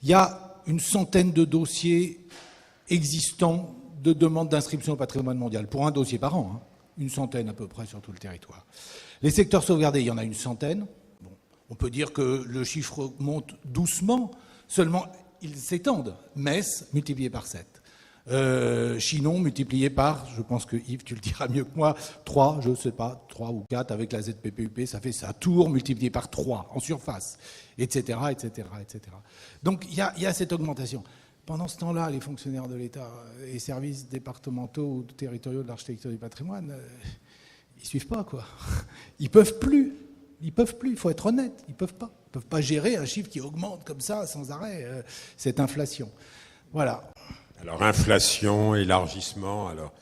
Il y a une centaine de dossiers existants de demande d'inscription au patrimoine mondial, pour un dossier par an, hein. Une centaine à peu près sur tout le territoire. Les secteurs sauvegardés, il y en a une centaine. Bon, on peut dire que le chiffre monte doucement, seulement ils s'étendent. Metz, multiplié par 7. Chinon, multiplié par, je pense que Yves, tu le diras mieux que moi, 3, je ne sais pas, 3 ou 4 avec la ZPPUP, ça fait ça. Tours, multiplié par 3 en surface, etc., etc., etc. Donc il y a cette augmentation. Pendant ce temps-là, les fonctionnaires de l'État et services départementaux ou territoriaux de l'architecture du patrimoine, ils ne suivent pas, quoi. Ils peuvent plus. Ils peuvent plus, il faut être honnête, ils peuvent pas. Ils peuvent pas gérer un chiffre qui augmente comme ça, sans arrêt, cette inflation. Voilà.
Alors, inflation, élargissement, alors...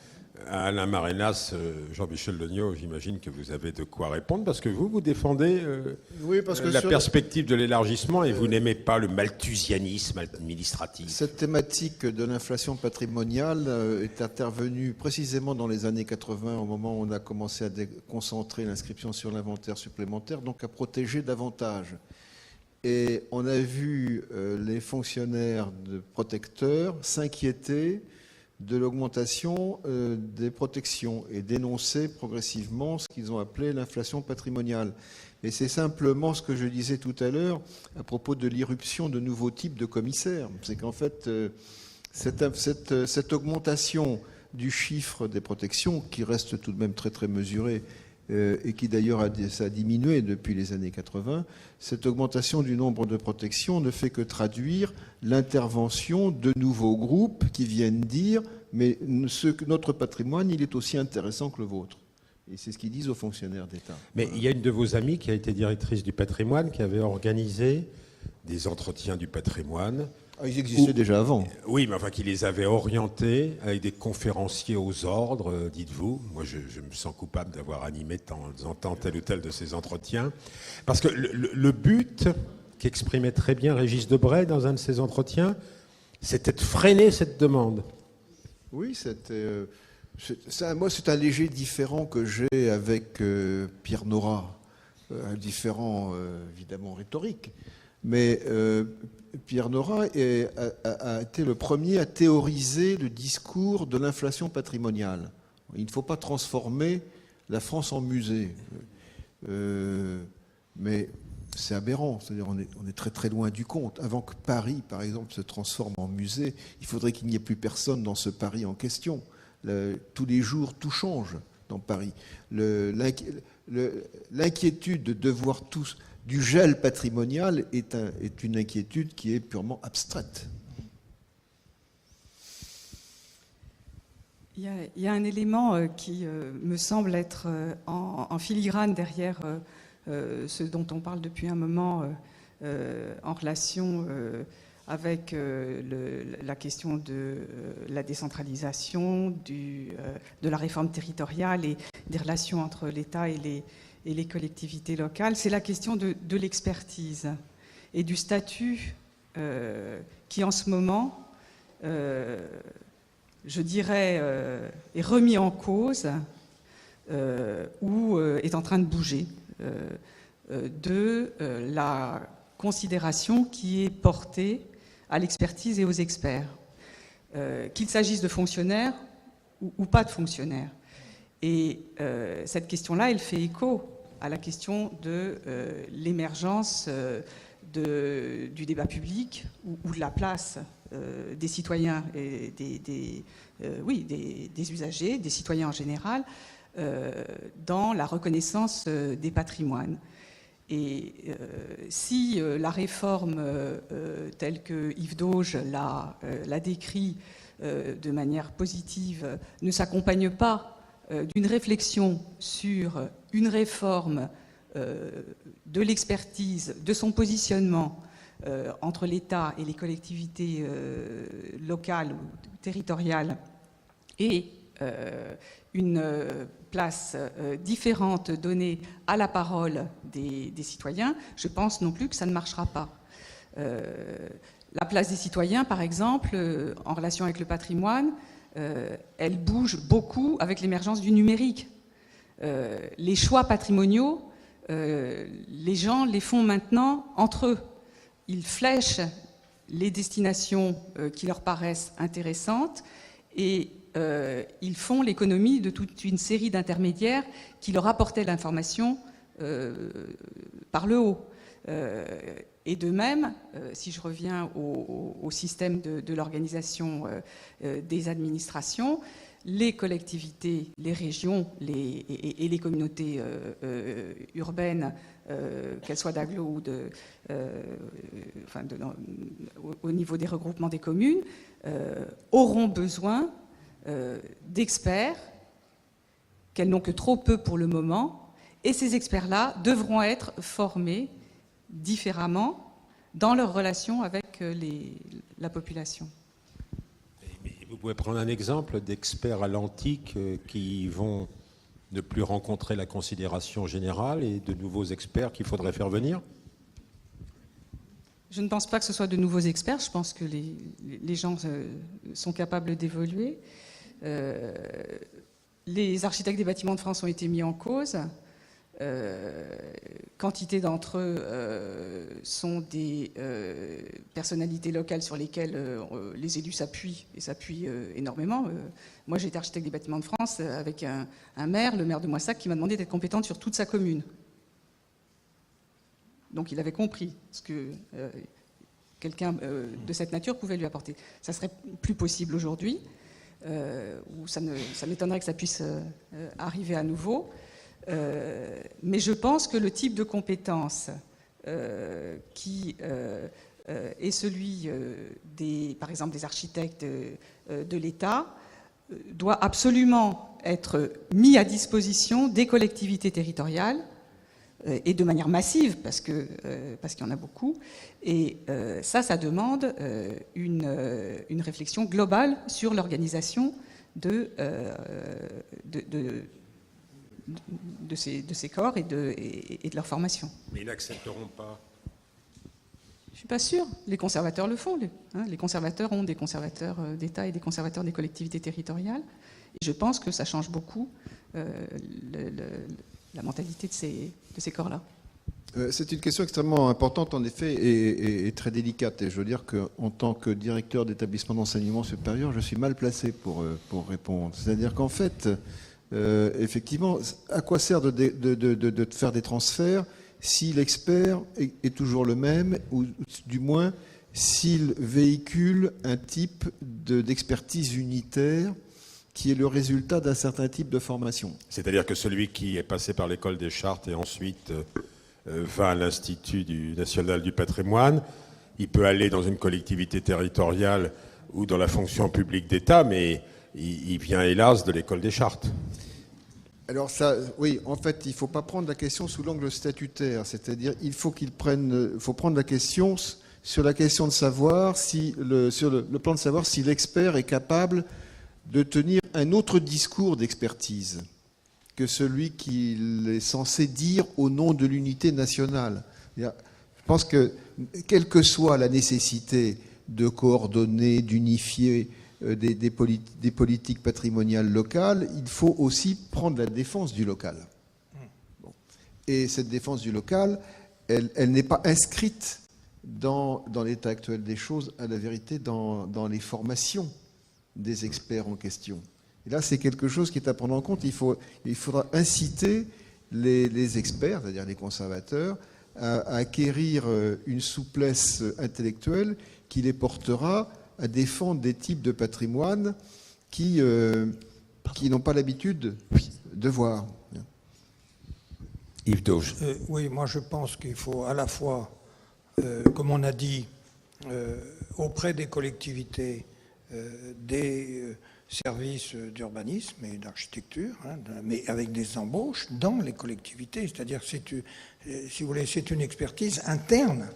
Alain Marénas, Jean-Michel Legnaud, j'imagine que vous avez de quoi répondre, parce que vous défendez la perspective de l'élargissement et vous n'aimez pas le malthusianisme administratif.
Cette thématique de l'inflation patrimoniale est intervenue précisément dans les années 80, au moment où on a commencé à concentrer l'inscription sur l'inventaire supplémentaire, donc à protéger davantage. Et on a vu les fonctionnaires de protecteurs s'inquiéter de l'augmentation des protections et dénoncer progressivement ce qu'ils ont appelé l'inflation patrimoniale. Et c'est simplement ce que je disais tout à l'heure à propos de l'irruption de nouveaux types de commissaires. C'est qu'en fait, cette augmentation du chiffre des protections, qui reste tout de même très très mesurée, et qui d'ailleurs a diminué depuis les années 80, cette augmentation du nombre de protections ne fait que traduire l'intervention de nouveaux groupes qui viennent dire « mais notre patrimoine, il est aussi intéressant que le vôtre ». Et c'est ce qu'ils disent aux fonctionnaires d'État.
Mais il y a une de vos amies qui a été directrice du patrimoine, qui avait organisé des entretiens du patrimoine.
Ah, ils existaient déjà avant.
Oui, mais enfin, qui les avait orientés avec des conférenciers aux ordres, dites-vous. Moi, je me sens coupable d'avoir animé de temps en temps tel ou tel de ces entretiens. Parce que le but qu'exprimait très bien Régis Debray dans un de ses entretiens, c'était de freiner cette demande.
Oui, moi, c'est un léger différent que j'ai avec Pierre Nora. Un différent, évidemment, rhétorique. Mais Pierre Nora a été le premier à théoriser le discours de l'inflation patrimoniale. Il ne faut pas transformer la France en musée. Mais c'est aberrant, c'est-à-dire on est très très loin du compte. Avant que Paris, par exemple, se transforme en musée, il faudrait qu'il n'y ait plus personne dans ce Paris en question. Tous les jours, tout change dans Paris. L'inquiétude de voir tous... du gel patrimonial est une inquiétude qui est purement abstraite.
Il y a un élément qui me semble être en filigrane derrière ce dont on parle depuis un moment en relation avec la question de la décentralisation, de la réforme territoriale et des relations entre l'État et les collectivités locales, c'est la question de l'expertise et du statut qui, en ce moment, je dirais, est remis en cause ou est en train de bouger de la considération qui est portée à l'expertise et aux experts. Qu'il s'agisse de fonctionnaires ou pas de fonctionnaires. Et cette question-là, elle fait écho à la question de l'émergence du débat public ou de la place des citoyens et des usagers, des citoyens en général, dans la reconnaissance des patrimoines. Et si la réforme telle que Yves Dauge l'a décrit de manière positive ne s'accompagne pas d'une réflexion sur une réforme de l'expertise, de son positionnement entre l'État et les collectivités locales ou territoriales, et une place différente donnée à la parole des citoyens, je pense non plus que ça ne marchera pas. La place des citoyens, par exemple, en relation avec le patrimoine, elle bouge beaucoup avec l'émergence du numérique. Les choix patrimoniaux, les gens les font maintenant entre eux. Ils flèchent les destinations qui leur paraissent intéressantes et ils font l'économie de toute une série d'intermédiaires qui leur apportaient l'information par le haut. Et de même, si je reviens au système de l'organisation des administrations, les collectivités, les régions et les communautés urbaines, qu'elles soient d'agglo ou au niveau des regroupements des communes, auront besoin d'experts qu'elles n'ont que trop peu pour le moment, et ces experts-là devront être formés différemment dans leur relation avec la population.
Vous pouvez prendre un exemple d'experts à l'antique qui vont ne plus rencontrer la considération générale et de nouveaux experts qu'il faudrait faire venir?
Je ne pense pas que ce soit de nouveaux experts, je pense que les gens sont capables d'évoluer. Les architectes des bâtiments de France ont été mis en cause. Quantité d'entre eux sont des personnalités locales sur lesquelles les élus s'appuient, et s'appuient énormément. Moi, j'ai été architecte des bâtiments de France avec un maire, le maire de Moissac, qui m'a demandé d'être compétente sur toute sa commune. Donc il avait compris ce que quelqu'un de cette nature pouvait lui apporter. Ça serait plus possible aujourd'hui, ou ça m'étonnerait que ça puisse arriver à nouveau. Mais je pense que le type de compétence qui est celui par exemple des architectes de l'État doit absolument être mis à disposition des collectivités territoriales et de manière massive parce qu'il y en a beaucoup. Et ça demande une réflexion globale sur l'organisation de ces corps et de leur formation.
Mais ils n'accepteront pas.
Je ne suis pas sûre. Les conservateurs le font. Les conservateurs ont des conservateurs d'État et des conservateurs des collectivités territoriales. Et je pense que ça change beaucoup la mentalité de ces corps-là.
C'est une question extrêmement importante, en effet, et très délicate. Et je veux dire qu'en tant que directeur d'établissement d'enseignement supérieur, je suis mal placé pour répondre. C'est-à-dire qu'en fait, effectivement, à quoi sert de faire des transferts si l'expert est toujours le même, ou du moins s'il véhicule un type d'expertise unitaire qui est le résultat d'un certain type de formation.
C'est-à-dire que celui qui est passé par l'école des chartes et ensuite va à l'Institut national du patrimoine, il peut aller dans une collectivité territoriale ou dans la fonction publique d'État, mais il vient hélas de l'école des chartes.
Alors ça, oui, en fait, il ne faut pas prendre la question sous l'angle statutaire, c'est-à-dire il faut prendre la question sur la question de savoir sur le plan de savoir si l'expert est capable de tenir un autre discours d'expertise que celui qu'il est censé dire au nom de l'unité nationale. Je pense que, quelle que soit la nécessité de coordonner, d'unifier des politiques patrimoniales locales, il faut aussi prendre la défense du local. Bon. Et cette défense du local, elle n'est pas inscrite dans l'état actuel des choses, à la vérité, dans les formations des experts en question. Et là, c'est quelque chose qui est à prendre en compte. Il faudra inciter les experts, c'est-à-dire les conservateurs, à acquérir une souplesse intellectuelle qui les portera à défendre des types de patrimoine qui n'ont pas l'habitude de voir.
Yves Dauge.
Oui, moi je pense qu'il faut à la fois, comme on a dit, auprès des collectivités, des services d'urbanisme et d'architecture, mais avec des embauches dans les collectivités. C'est-à-dire que si vous voulez, c'est une expertise interne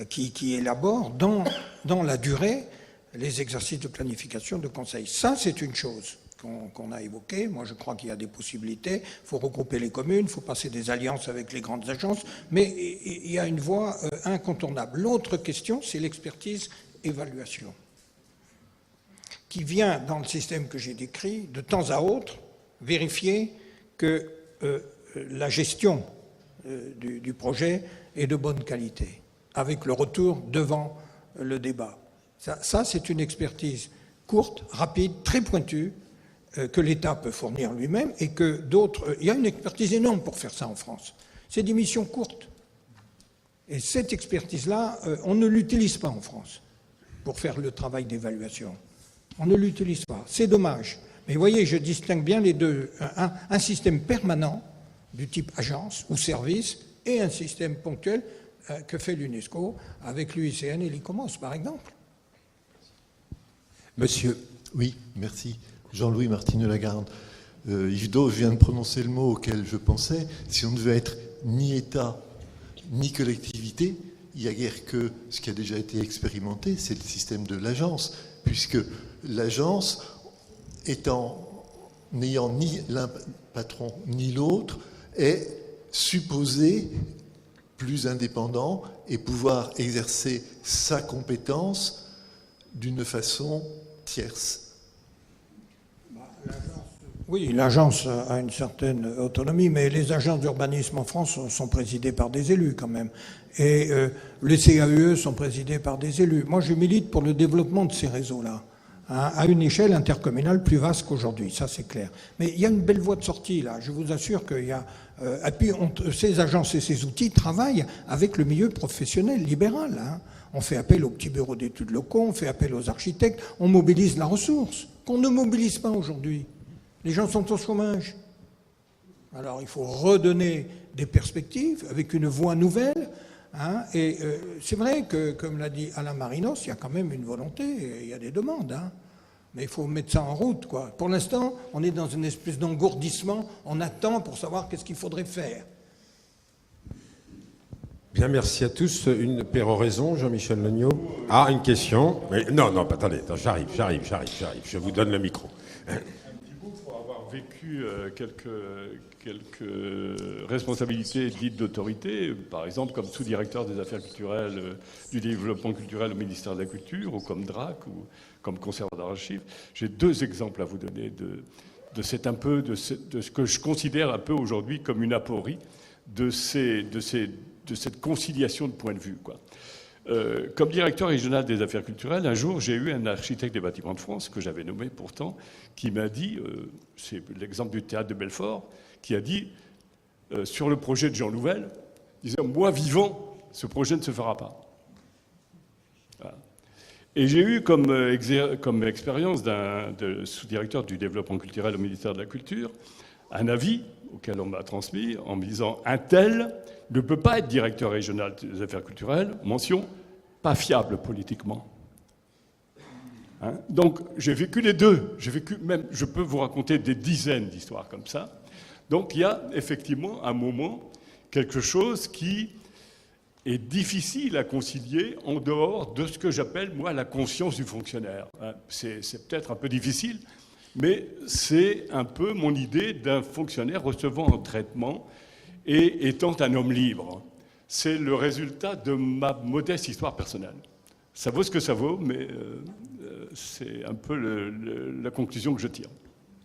qui élabore dans la durée les exercices de planification de conseil. Ça, c'est une chose qu'on a évoquée. Moi, je crois qu'il y a des possibilités. Il faut regrouper les communes, il faut passer des alliances avec les grandes agences, mais il y a une voie incontournable. L'autre question, c'est l'expertise évaluation, qui vient, dans le système que j'ai décrit, de temps à autre, vérifier que la gestion du projet est de bonne qualité, avec le retour devant le débat. Ça, c'est une expertise courte, rapide, très pointue, que l'État peut fournir lui-même et que d'autres... Il y a une expertise énorme pour faire ça en France. C'est des missions courtes. Et cette expertise-là, on ne l'utilise pas en France pour faire le travail d'évaluation. On ne l'utilise pas. C'est dommage. Mais vous voyez, je distingue bien les deux. Un système permanent du type agence ou service et un système ponctuel que fait l'UNESCO avec l'UICN et l'ICOMOS, par exemple.
Monsieur.
Oui, merci. Jean-Louis Martineau-Lagarde. Yves Dauge vient de prononcer le mot auquel je pensais. Si on ne veut être ni État, ni collectivité, il n'y a guère que ce qui a déjà été expérimenté, c'est le système de l'agence, puisque l'agence, n'ayant ni l'un patron ni l'autre, est supposée plus indépendant et pouvoir exercer sa compétence d'une façon tierce.
Oui, l'agence a une certaine autonomie, mais les agences d'urbanisme en France sont présidées par des élus quand même. Et les CAUE sont présidés par des élus. Moi, je milite pour le développement de ces réseaux-là, à une échelle intercommunale plus vaste qu'aujourd'hui, ça c'est clair. Mais il y a une belle voie de sortie là, je vous assure qu'il y a... et puis ces agences et ces outils travaillent avec le milieu professionnel libéral. On fait appel aux petits bureaux d'études locaux, on fait appel aux architectes, on mobilise la ressource, qu'on ne mobilise pas aujourd'hui. Les gens sont au chômage. Alors il faut redonner des perspectives avec une voie nouvelle. Et c'est vrai que, comme l'a dit Alain Marinos, il y a quand même une volonté, il y a des demandes. Mais il faut mettre ça en route, quoi. Pour l'instant, on est dans une espèce d'engourdissement. On attend pour savoir qu'est-ce qu'il faudrait faire.
Bien, merci à tous. Une péroraison, Jean-Michel Legnaud. Ah, une question. Mais non, attendez, j'arrive. Je vous donne le micro.
Pour avoir vécu quelques responsabilités dites d'autorité, par exemple comme sous-directeur des affaires culturelles, du développement culturel au ministère de la Culture, ou comme DRAC, ou comme conservateur d'archives. J'ai deux exemples à vous donner de ce que je considère un peu aujourd'hui comme une aporie de cette conciliation de points de vue, quoi. Comme directeur régional des affaires culturelles, un jour, j'ai eu un architecte des bâtiments de France, que j'avais nommé pourtant, qui m'a dit, c'est l'exemple du théâtre de Belfort, qui a dit, sur le projet de Jean Nouvel, il disait, moi vivant, ce projet ne se fera pas. Voilà. Et j'ai eu comme expérience de sous-directeur du développement culturel au ministère de la Culture, un avis auquel on m'a transmis en me disant, un tel ne peut pas être directeur régional des affaires culturelles, mention, pas fiable politiquement. Donc j'ai vécu les deux. Je peux vous raconter des dizaines d'histoires comme ça. Donc il y a effectivement un moment, quelque chose qui est difficile à concilier en dehors de ce que j'appelle, moi, la conscience du fonctionnaire. C'est peut-être un peu difficile, mais c'est un peu mon idée d'un fonctionnaire recevant un traitement et étant un homme libre. C'est le résultat de ma modeste histoire personnelle. Ça vaut ce que ça vaut, mais c'est un peu la conclusion que je tire.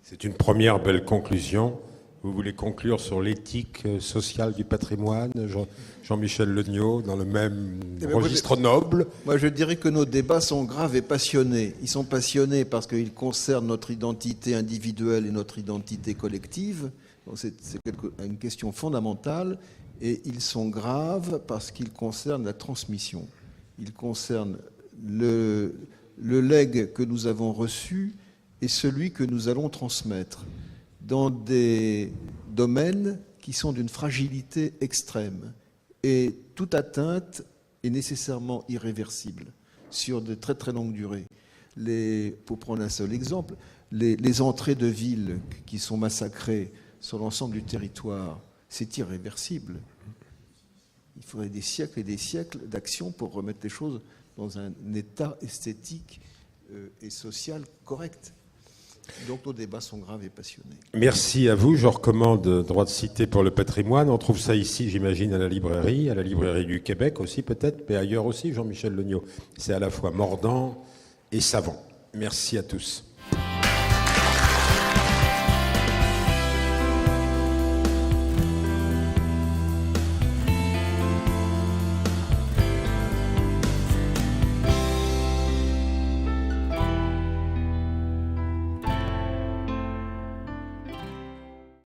C'est une première belle conclusion. Vous voulez conclure sur l'éthique sociale du patrimoine, Jean-Michel Legnaud, dans le même registre noble?
Moi, je dirais que nos débats sont graves et passionnés. Ils sont passionnés parce qu'ils concernent notre identité individuelle et notre identité collective. C'est une question fondamentale. Et ils sont graves parce qu'ils concernent la transmission. Ils concernent le legs que nous avons reçu et celui que nous allons transmettre dans des domaines qui sont d'une fragilité extrême. Et toute atteinte est nécessairement irréversible sur de très très longues durées. Pour prendre un seul exemple, les entrées de villes qui sont massacrées sur l'ensemble du territoire, c'est irréversible. Il faudrait des siècles et des siècles d'action pour remettre les choses dans un état esthétique et social correct. Donc nos débats sont graves et passionnés.
Merci à vous. Je recommande Droit de cité pour le patrimoine. On trouve ça ici, j'imagine, à la librairie du Québec aussi peut-être, mais ailleurs aussi, Jean-Michel Legnaud. C'est à la fois mordant et savant. Merci à tous.